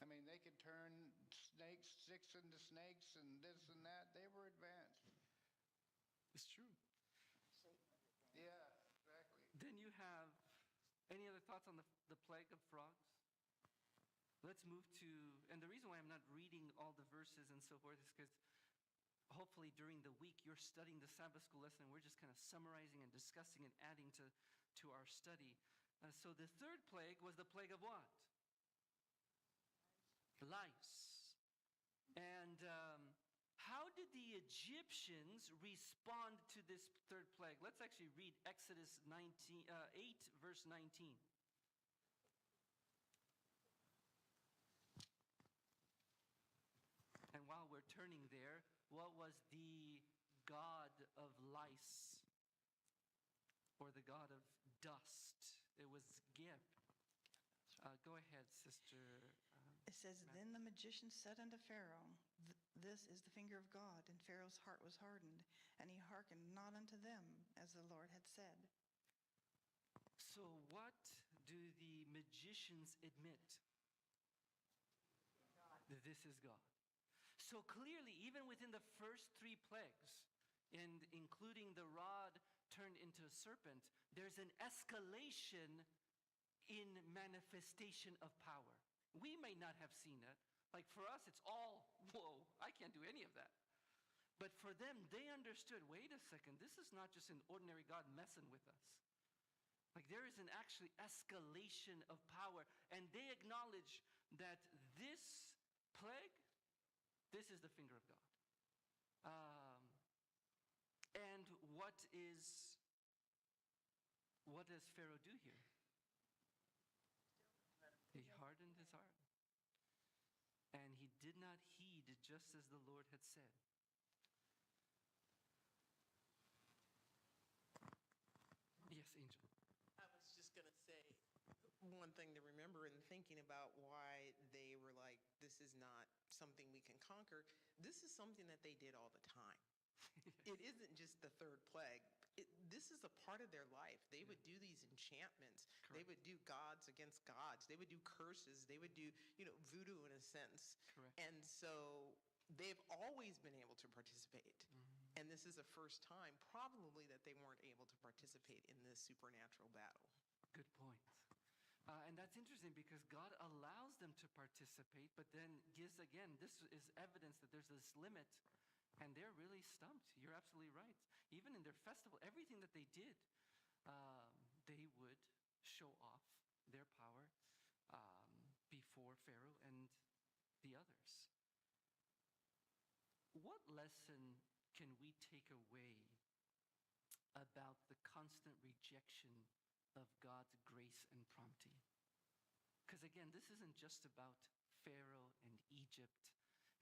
I mean, they could turn sticks into snakes and this and that. They were advanced. It's true. Yeah, exactly. Then you have, any other thoughts on the plague of frogs? Let's move to, and the reason why I'm not reading all the verses and so forth is because hopefully during the week you're studying the Sabbath school lesson and we're just kind of summarizing and discussing and adding to our study. So the third plague was the plague of what? Lice. And how did the Egyptians respond to this third plague? Let's actually read Exodus 8, verse 19. And while we're turning there, what was the god of lice? Or the god of dust? It was Geb. Go ahead, Sister. It says, Then the magician said unto Pharaoh, This is the finger of God. And Pharaoh's heart was hardened, and he hearkened not unto them, as the Lord had said. So what do the magicians admit? That this is God. So clearly, even within the first 3 plagues, and including the rod turned into a serpent, there's an escalation in manifestation of power. We may not have seen it. Like for us, it's all, whoa, I can't do any of that. But for them, they understood, wait a second, this is not just an ordinary God messing with us. Like there is an actually escalation of power. And they acknowledge that this plague, this is the finger of God. And what does Pharaoh do here? He hardened his heart. And he did not heed just as the Lord had said. Yes, Angel. I was just going to say one thing to remember in thinking about why they were like, this is not something we can conquer. This is something that they did all the time. It isn't just the third plague. This is a part of their life. They would do these enchantments. Correct. They would do gods against gods. They would do curses. They would do, voodoo in a sense. Correct. And so they've always been able to participate. And this is the first time probably that they weren't able to participate in this supernatural battle. Good point. And that's interesting because God allows them to participate, but then gives again, this is evidence that there's this limit, and they're really stumped. You're absolutely right. Even in their festival, everything that they did, they would show off their power before Pharaoh and the others. What lesson can we take away about the constant rejection of God's grace and prompting? Because again, this isn't just about Pharaoh and Egypt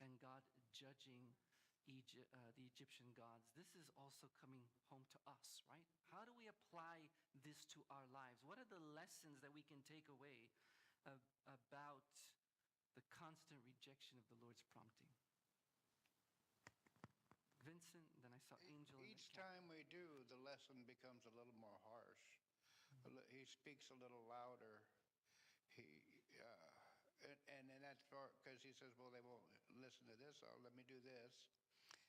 and God judging the Egyptian gods. This is also coming home to us, right? How do we apply this to our lives? What are the lessons that we can take away about the constant rejection of the Lord's prompting? Vincent, then I saw Angel. Each time we do, the lesson becomes a little more harsh. He speaks a little louder. And that's because he says, well, they won't listen to this, so let me do this.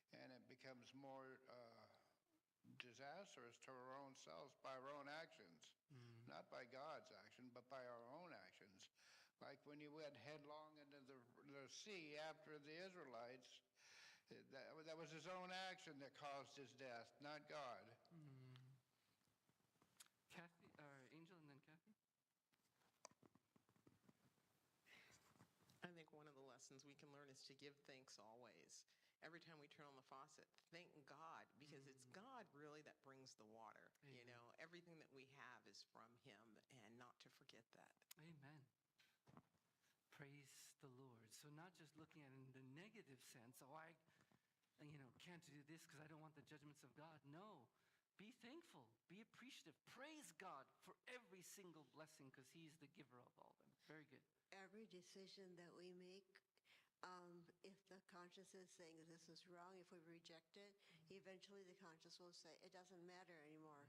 And it becomes more disastrous to our own selves by our own actions. not by God's action, but by our own actions. Like when he went headlong into the sea after the Israelites, that was his own action that caused his death, not God. Kathy, or Angel, and then Kathy? I think one of the lessons we can learn is to give thanks always. Every time we turn on the faucet, thank God, because it's God really that brings the water. You know, everything that we have is from him, and not to forget that. Amen. Praise the Lord. So not just looking at it in the negative sense, can't do this because I don't want the judgments of God. No. Be thankful. Be appreciative. Praise God for every single blessing because he's the giver of all them. Very good. Every decision that we make, if the conscience is saying this is wrong, if we reject it, eventually the conscience will say it doesn't matter anymore.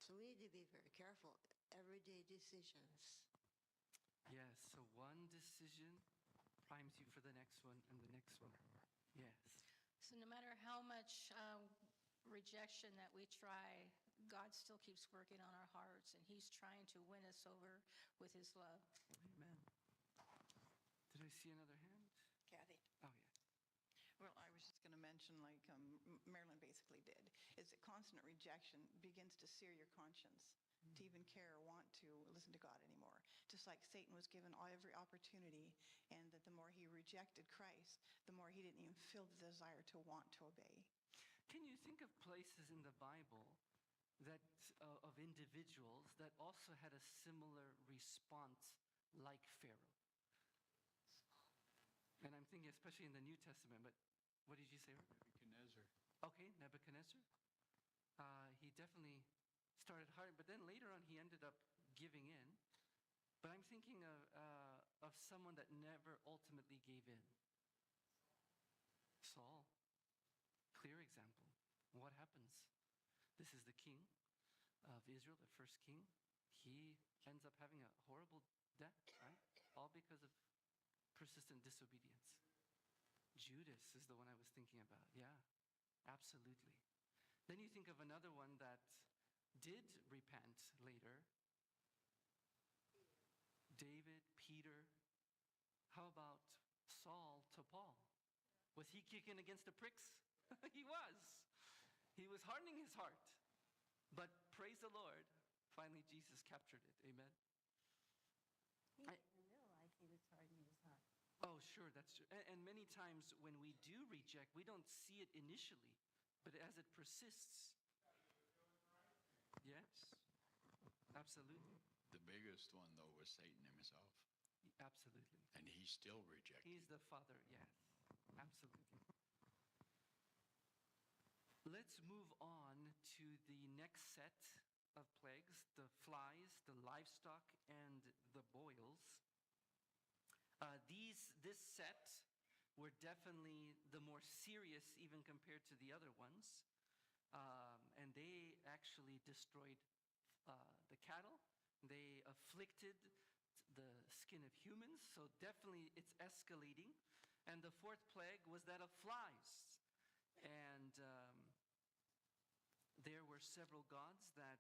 So we need to be very careful. Everyday decisions. Yes, so one decision primes you for the next one and the next one. Yes. So no matter how much rejection that we try, God still keeps working on our hearts, and he's trying to win us over with his love. Amen. Did I see another hand? Kathy. Oh, yeah. Well, I was just going to mention, like Marilyn basically did, is that constant rejection begins to sear your conscience to even care or want to listen to God anymore. Just like Satan was given every opportunity, and that the more he rejected Christ, the more he didn't even feel the desire to want to obey. Can you think of places in the Bible that of individuals that also had a similar response like Pharaoh? And I'm thinking especially in the New Testament, but what did you say? Nebuchadnezzar. Okay, Nebuchadnezzar. He definitely started hard, but then later on he ended up giving in. But I'm thinking of someone that never ultimately gave in. Saul. Clear example. What happens? This is the king of Israel, the first king. He ends up having a horrible death, right? All because of persistent disobedience. Judas is the one I was thinking about. Yeah, absolutely. Then you think of another one that did repent later. David, Peter. How about Saul to Paul? Was he kicking against the pricks? He was. He was hardening his heart. But praise the Lord, finally Jesus captured it. Amen. He didn't realize he was hardening his heart. Oh, sure, that's true. And many times when we do reject, we don't see it initially, but as it persists. Yes, absolutely. The biggest one, though, was Satan himself. Absolutely. And he still rejected. He's the father, yes, absolutely. Let's move on to the next set of plagues, the flies, the livestock, and the boils. This set were definitely the more serious even compared to the other ones. And they actually destroyed the cattle. They afflicted the skin of humans. So definitely it's escalating. And the fourth plague was that of flies. And there were several gods that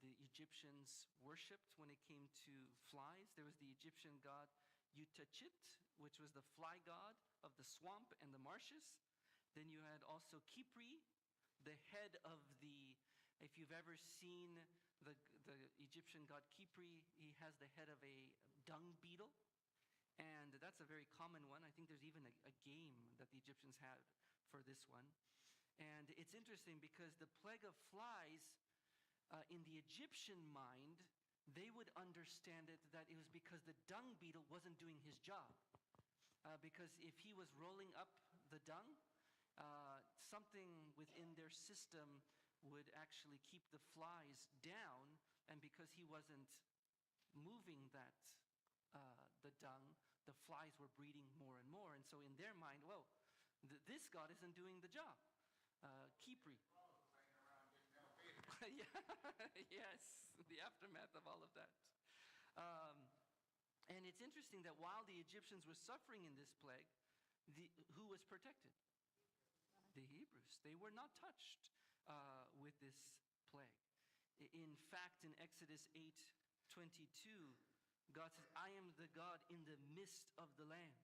the Egyptians worshipped when it came to flies. There was the Egyptian god Utachit, which was the fly god of the swamp and the marshes. Then you had also Kipri, the head of if you've ever seen the Egyptian god Kipri, he has the head of a dung beetle. And that's a very common one. I think there's even a game that the Egyptians had for this one. And it's interesting because the plague of flies, in the Egyptian mind, they would understand it that it was because the dung beetle wasn't doing his job. Because if he was rolling up the dung, something within their system would actually keep the flies down. And because he wasn't moving the dung, the flies were breeding more and more. And so in their mind, well, this god isn't doing the job. Kipri. Yes, the aftermath of all of that. And it's interesting that while the Egyptians were suffering in this plague, who was protected? The Hebrews. They were not touched with this plague. In fact, in Exodus 8:22, God says, I am the God in the midst of the land.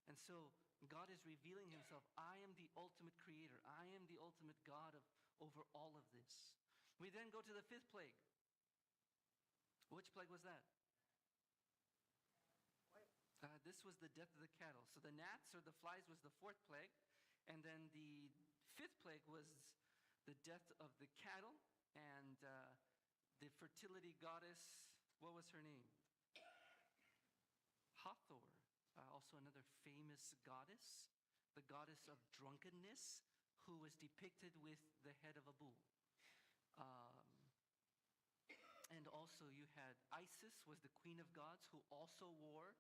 And so God is revealing himself. I am the ultimate creator. I am the ultimate God over all of this. We then go to the 5th plague. Which plague was that? This was the death of the cattle. So the gnats or the flies was the 4th plague. And then the 5th plague was the death of the cattle. And the fertility goddess, what was her name? Hathor, also another famous goddess, the goddess of drunkenness, who was depicted with the head of a bull. And also you had Isis, was the queen of gods, who also wore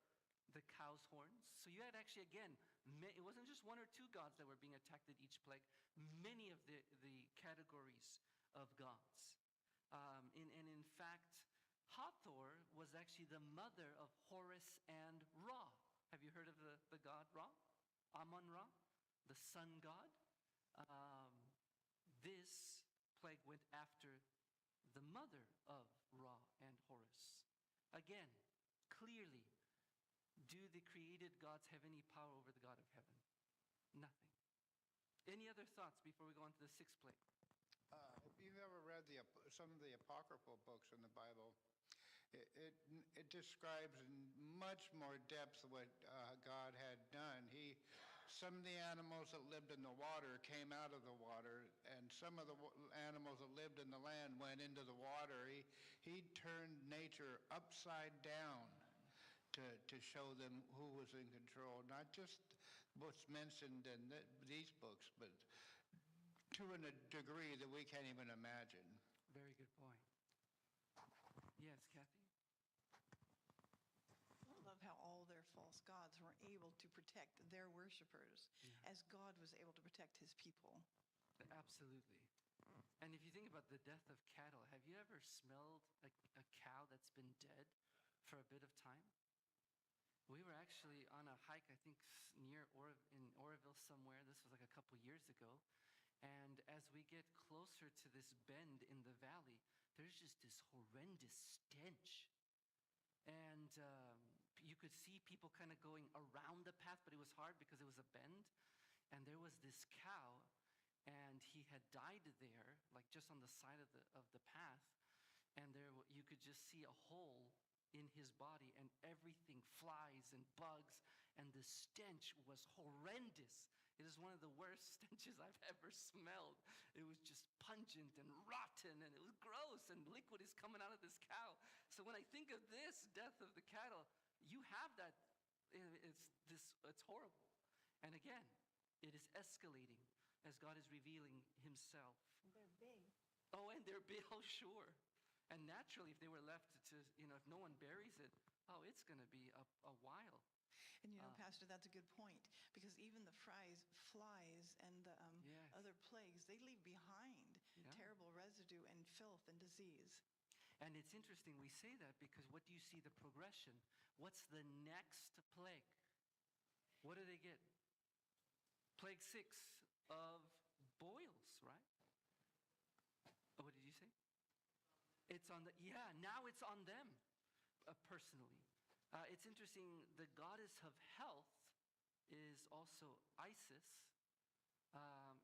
the cow's horns. So you had actually, again, it wasn't just 1 or 2 gods that were being attacked at each plague, many of the categories of gods. And in fact, Hathor was actually the mother of Horus and Ra. Have you heard of the god Ra? Amun-Ra, the sun god. This plague went after the mother of Ra and Horus. Again, clearly, do the created gods have any power over the God of heaven? Nothing. Any other thoughts before we go on to the 6th plague? If you've ever read some of the apocryphal books in the Bible, it describes in much more depth what God had done. Some of the animals that lived in the water came out of the water, and some of the animals that lived in the land went into the water. He turned nature upside down to show them who was in control, not just what's mentioned in these books, but to a degree that we can't even imagine. Very good point. Yes, Kathy? I love how all their false gods were able to protect their worshipers as God was able to protect his people. Absolutely. And if you think about the death of cattle, have you ever smelled a cow that's been dead for a bit of time? We were actually on a hike, I think, near in Oroville somewhere. This was like a couple years ago. And as we get closer to this bend in the valley, there's just this horrendous stench. And you could see people kind of going around the path, but it was hard because it was a bend. And there was this cow, and he had died there, like just on the side of the path. And you could just see a hole in his body, and everything, flies and bugs, and the stench was horrendous. It is one of the worst stenches I've ever smelled. It was just pungent and rotten, and it was gross, and liquid is coming out of this cow. So when I think of this death of the cattle, you have that, it's horrible. And again, it is escalating as God is revealing himself. They're big. Oh, and they're big, oh sure. And naturally, if they were left to, if no one buries it, it's going to be a while. And Pastor, that's a good point, because even the flies and the other plagues, they leave behind terrible residue and filth and disease. And it's interesting we say that because what do you see the progression? What's the next plague? What do they get? Plague 6 of boils, right? Oh, what did you say? It's on now it's on them personally. It's interesting, the goddess of health is also Isis.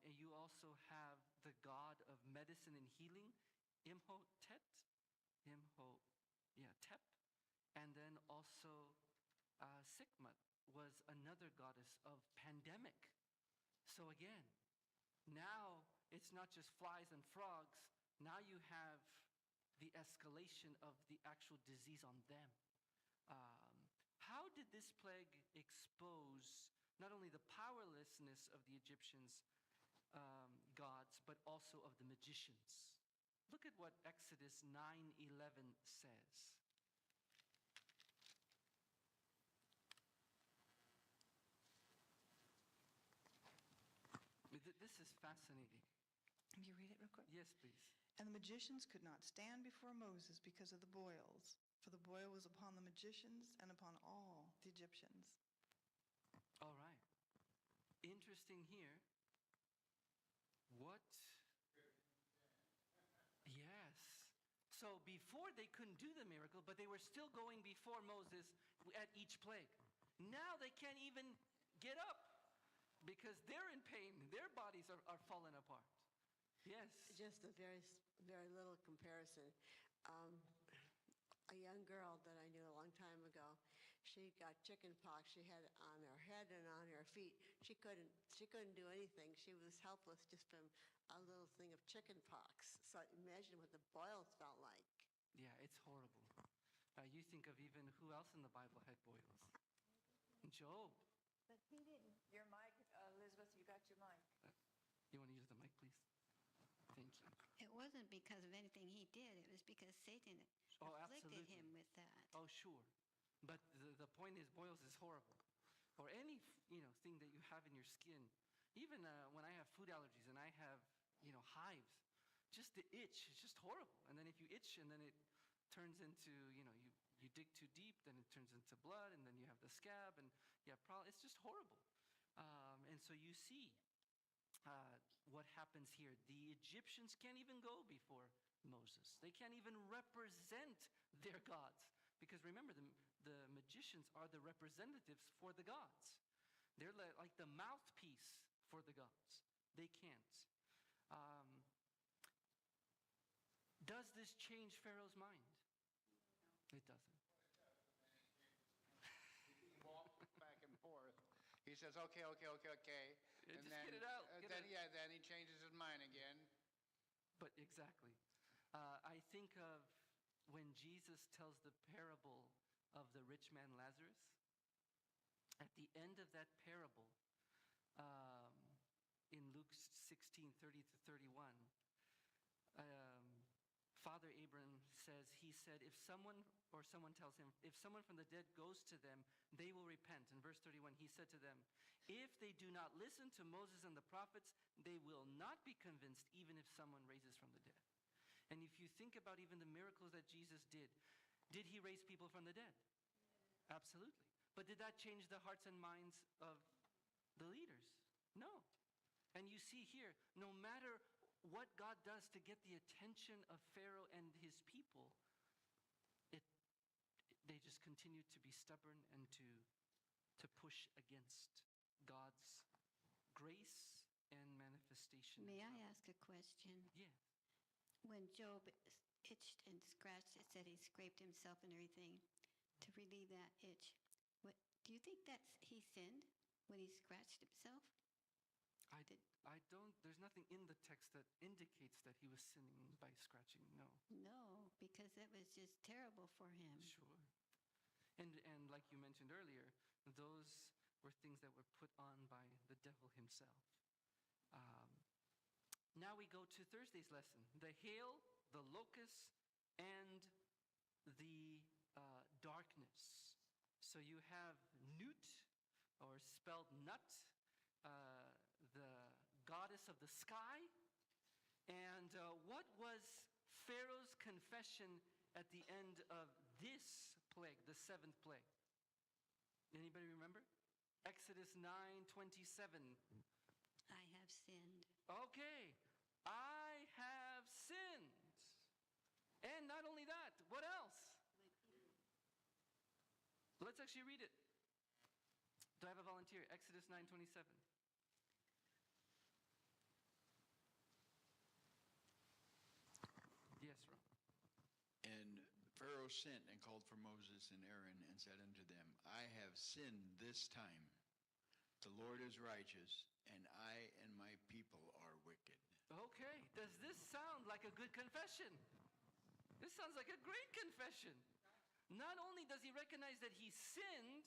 And you also have the god of medicine and healing, Imhotep. Tep. And then also Sikmat was another goddess of pandemic. So again, now it's not just flies and frogs. Now you have the escalation of the actual disease on them. How did this plague expose not only the powerlessness of the Egyptians' gods, but also of the magicians? Look at what Exodus 9:11 says. This is fascinating. Can you read it real quick? Yes, please. And the magicians could not stand before Moses because of the boils, for the boil was upon the magicians and upon all the Egyptians. All right. Interesting here. Yes. So before they couldn't do the miracle, but they were still going before Moses at each plague. Now they can't even get up because they're in pain. Their bodies are falling apart. Yes. Just a very little comparison. A young girl that I knew a long time ago, she got chicken pox. She had it on her head and on her feet. She couldn't do anything. She was helpless just from a little thing of chicken pox. So imagine what the boils felt like. Yeah, it's horrible. You think of even who else in the Bible had boils? Job. But he didn't. Your mic, Elizabeth, you got your mic. You want to use the mic, please? Thank you. It wasn't because of anything he did. It was because Satan afflicted him with that. Oh, sure. But the point is, boils is horrible. Or any, thing that you have in your skin. Even when I have food allergies and I have, hives, just the itch is just horrible. And then if you itch and then it turns into, you dig too deep, then it turns into blood, and then you have the scab, and it's just horrible. And so you see what happens here. The Egyptians can't even go before Moses. They can't even represent their gods. Because remember, the magicians are the representatives for the gods. They're like the mouthpiece for the gods. They can't. Does this change Pharaoh's mind? It doesn't. He walks back and forth. He says, okay. Yeah, And just then, get it out. then he changes his mind again. But exactly. I think of when Jesus tells the parable of the rich man Lazarus. At the end of that parable, in Luke 16:30-31, Father Abraham says, if someone tells him, if someone from the dead goes to them, they will repent. In verse 31, he said to them, if they do not listen to Moses and the prophets, they will not be convinced, even if someone raises from the dead. And if you think about even the miracles that Jesus did he raise people from the dead? Absolutely. But did that change the hearts and minds of the leaders? No. And you see here, no matter what God does to get the attention of Pharaoh and his people, they just continue to be stubborn and to push against God's grace and manifestation. May I ask a question? Yes. When Job itched and scratched, it said he scraped himself and everything to relieve that itch. Do you think he sinned when he scratched himself? I don't, there's nothing in the text that indicates that he was sinning by scratching, no. No, because it was just terrible for him. Sure. And like you mentioned earlier, those were things that were put on by the devil himself. Now we go to Thursday's lesson. The hail, the locust, and the darkness. So you have Nut, or spelled Nut, the goddess of the sky. And what was Pharaoh's confession at the end of this plague, the seventh plague? Anybody remember? Exodus 9:27. I have sinned. Okay. I have sinned. And not only that, what else? Let's actually read it. Do I have a volunteer? Exodus 9:27. Yes, Ron. And Pharaoh sent and called for Moses and Aaron and said unto them, I have sinned this time. The Lord is righteous, and I and my people are wicked. Okay. Does this sound like a good confession? This sounds like a great confession. Not only does he recognize that he sinned,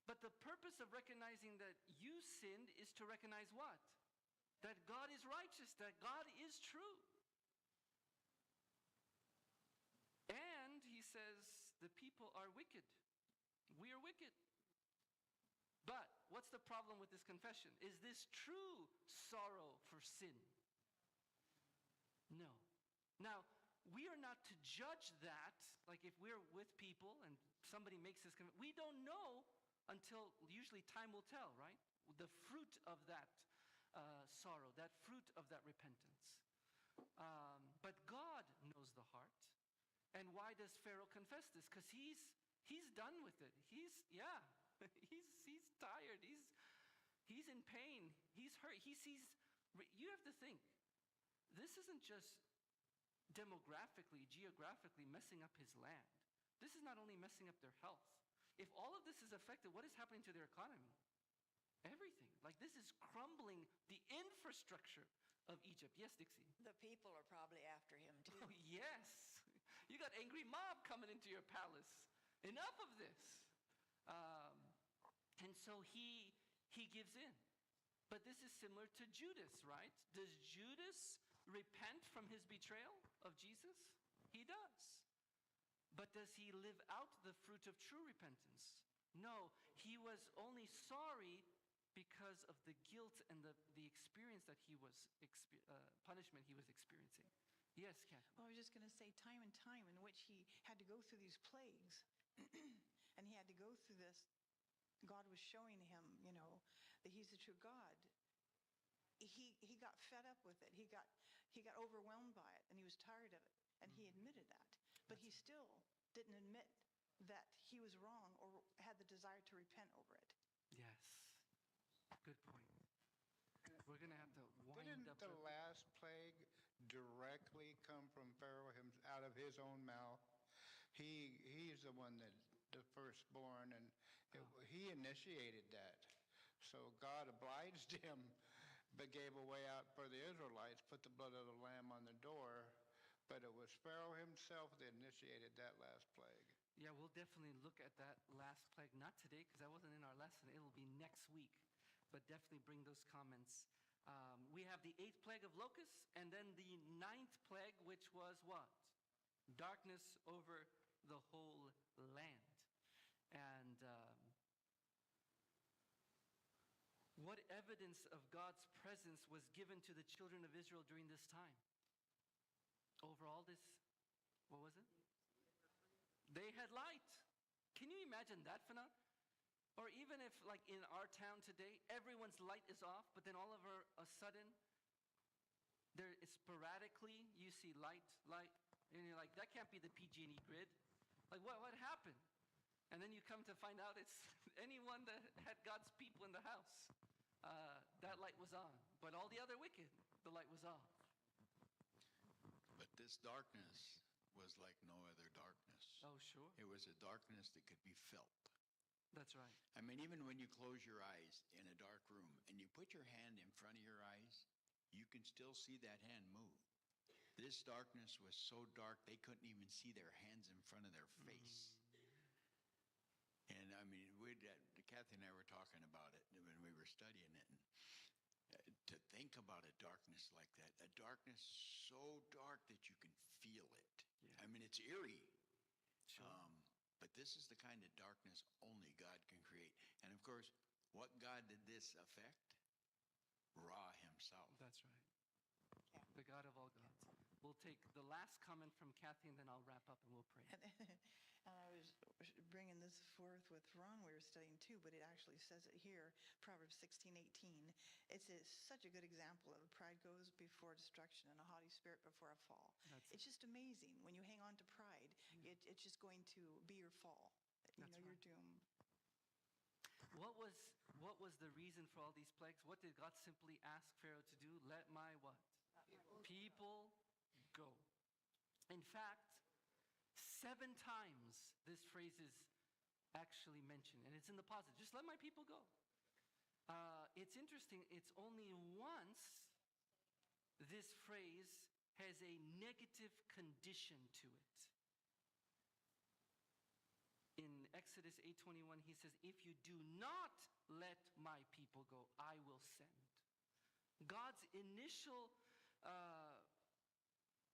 but the purpose of recognizing that you sinned is to recognize what? That God is righteous, that God is true. And he says the people are wicked. We are wicked. But what's the problem with this confession? Is this true sorrow for sin? No. Now, we are not to judge that, like if we're with people and somebody makes this confession. We don't know until usually time will tell, right? The fruit of that sorrow, that fruit of that repentance. But God knows the heart. does Pharaoh confess this? Because he's done with it. He's tired. He's in pain. He's hurt. He sees. You have to think. This isn't just demographically, geographically messing up his land. This is not only messing up their health. If all of this is affected, what is happening to their economy? Everything. Like, this is crumbling the infrastructure of Egypt. Yes, Dixie? The people are probably after him, too. Oh, yes. You got angry mob coming into your palace. Enough of this. And so he gives in. But this is similar to Judas, right? Does Judas repent from his betrayal of Jesus? He does. But does he live out the fruit of true repentance? No, he was only sorry because of the guilt and the experience that he was, punishment he was experiencing. Yes, Kathy? Well, I was just going to say time and time in which he had to go through these plagues and he had to go through this. God was showing him, that he's the true God. He got fed up with it. He got overwhelmed by it, and he was tired of it, and he admitted that. But he still didn't admit that he was wrong or had the desire to repent over it. Yes. Good point. We're going to have to wind Didn't up. the last plague directly come from Pharaoh out of his own mouth? He's the one that the firstborn, and he initiated that. So God obliged him, but gave a way out for the Israelites, put the blood of the lamb on the door. But it was Pharaoh himself that initiated that last plague. Yeah, we'll definitely look at that last plague. Not today, because that wasn't in our lesson. It'll be next week. But definitely bring those comments. We have the 8th plague of locusts, and then the 9th plague, which was what? Darkness over the whole land. And what evidence of God's presence was given to the children of Israel during this time? Over all this, what was it? They had light. Can you imagine that phenomenon? Or even if, like in our town today, everyone's light is off, but then all of a sudden, there is sporadically, you see light, and you're like, that can't be the PG&E grid. Like, what happened? And then you come to find out it's anyone that had God's people in the house. That light was on. But all the other wicked, the light was off. But this darkness was like no other darkness. Oh, sure. It was a darkness that could be felt. That's right. I mean, even when you close your eyes in a dark room and you put your hand in front of your eyes, you can still see that hand move. This darkness was so dark they couldn't even see their hands in front of their face. And I mean, Kathy and I were talking about it when we were studying it. And to think about a darkness like that, a darkness so dark that you can feel it. Yeah. I mean, it's eerie. Sure. But this is the kind of darkness only God can create. And of course, what God did this affect? Ra himself. That's right. Yeah. The God of all gods. We'll take the last comment from Kathy, and then I'll wrap up and we'll pray. And I was bringing this forth with Ron, we were studying too, but it actually says it here, Proverbs 16:18. It's such a good example of pride goes before destruction and a haughty spirit before a fall. It's just amazing. When you hang on to pride, it's just going to be your fall. Your doom. What was the reason for all these plagues? What did God simply ask Pharaoh to do? Let my what? People go. In fact, 7 times this phrase is actually mentioned, and it's in the positive. Just let my people go. It's interesting. It's only once this phrase has a negative condition to it. In Exodus 8:21, he says, if you do not let my people go, I will send. God's initial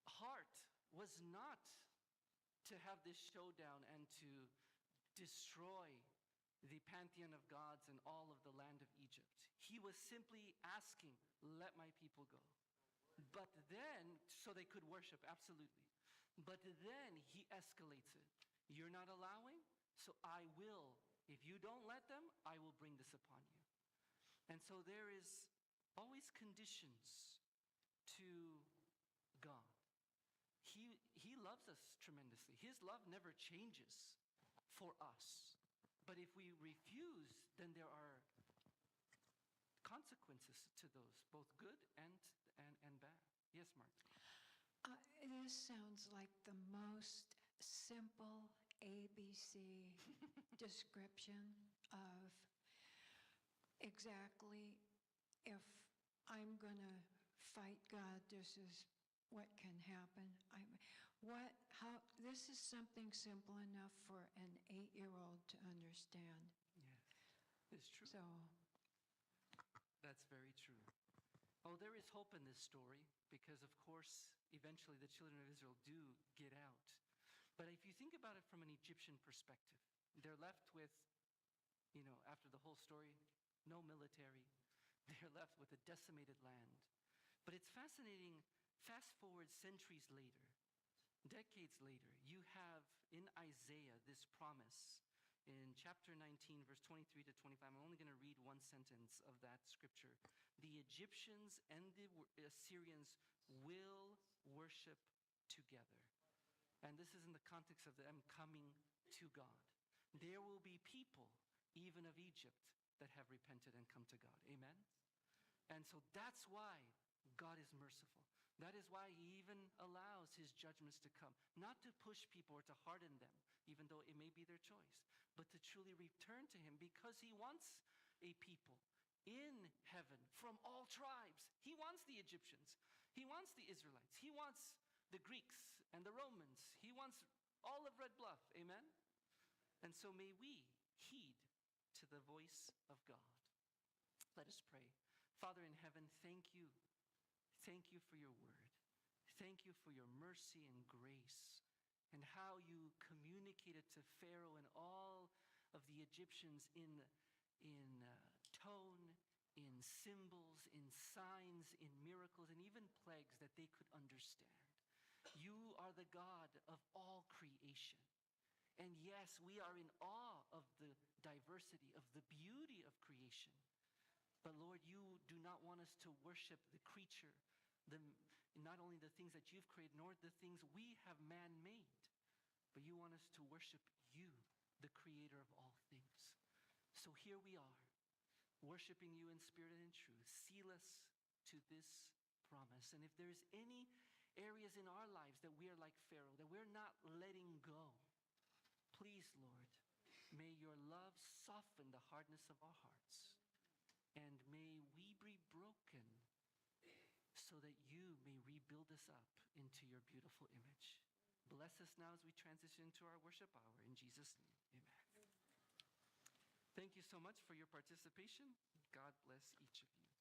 heart was not to have this showdown and to destroy the pantheon of gods and all of the land of Egypt. He was simply asking, let my people go. But then, so they could worship, absolutely. But then he escalates it. You're not allowing, so I will. If you don't let them, I will bring this upon you. And so there is always conditions to God. He loves loves us tremendously. His love never changes for us. But if we refuse, then there are consequences to those, both good and bad. Yes, Mark. This sounds like the most simple ABC description of exactly if I'm going to fight God, this is what can happen. This is something simple enough for an 8-year-old to understand. Yes, it's true. So, That's very true. Oh, there is hope in this story because, of course, eventually the children of Israel do get out. But if you think about it from an Egyptian perspective, they're left with, after the whole story, no military. They're left with a decimated land. But it's fascinating, fast forward centuries later, decades later, you have in Isaiah this promise in chapter 19, verse 23 to 25. I'm only going to read one sentence of that scripture. The Egyptians and the Assyrians will worship together. And this is in the context of them coming to God. There will be people, even of Egypt, that have repented and come to God. Amen? And so that's why God is merciful. That is why he even allows his judgments to come. Not to push people or to harden them, even though it may be their choice, but to truly return to him because he wants a people in heaven from all tribes. He wants the Egyptians. He wants the Israelites. He wants the Greeks and the Romans. He wants all of Red Bluff. Amen? And so may we heed to the voice of God. Let us pray. Father in heaven, thank you. Thank you for your word. Thank you for your mercy and grace and how you communicated to Pharaoh and all of the Egyptians in tone, in symbols, in signs, in miracles, and even plagues that they could understand. You are the God of all creation. And yes, we are in awe of the diversity, of the beauty of creation. But Lord, you do not want us to worship the creature, not only the things that you've created, nor the things we have man-made, but you want us to worship you, the creator of all things. So here we are, worshiping you in spirit and in truth. Seal us to this promise. And if there's any areas in our lives that we are like Pharaoh, that we're not letting go, please, Lord, may your love soften the hardness of our hearts. And may we be broken so that you may rebuild us up into your beautiful image. Bless us now as we transition into our worship hour. In Jesus' name, amen. Thank you so much for your participation. God bless each of you.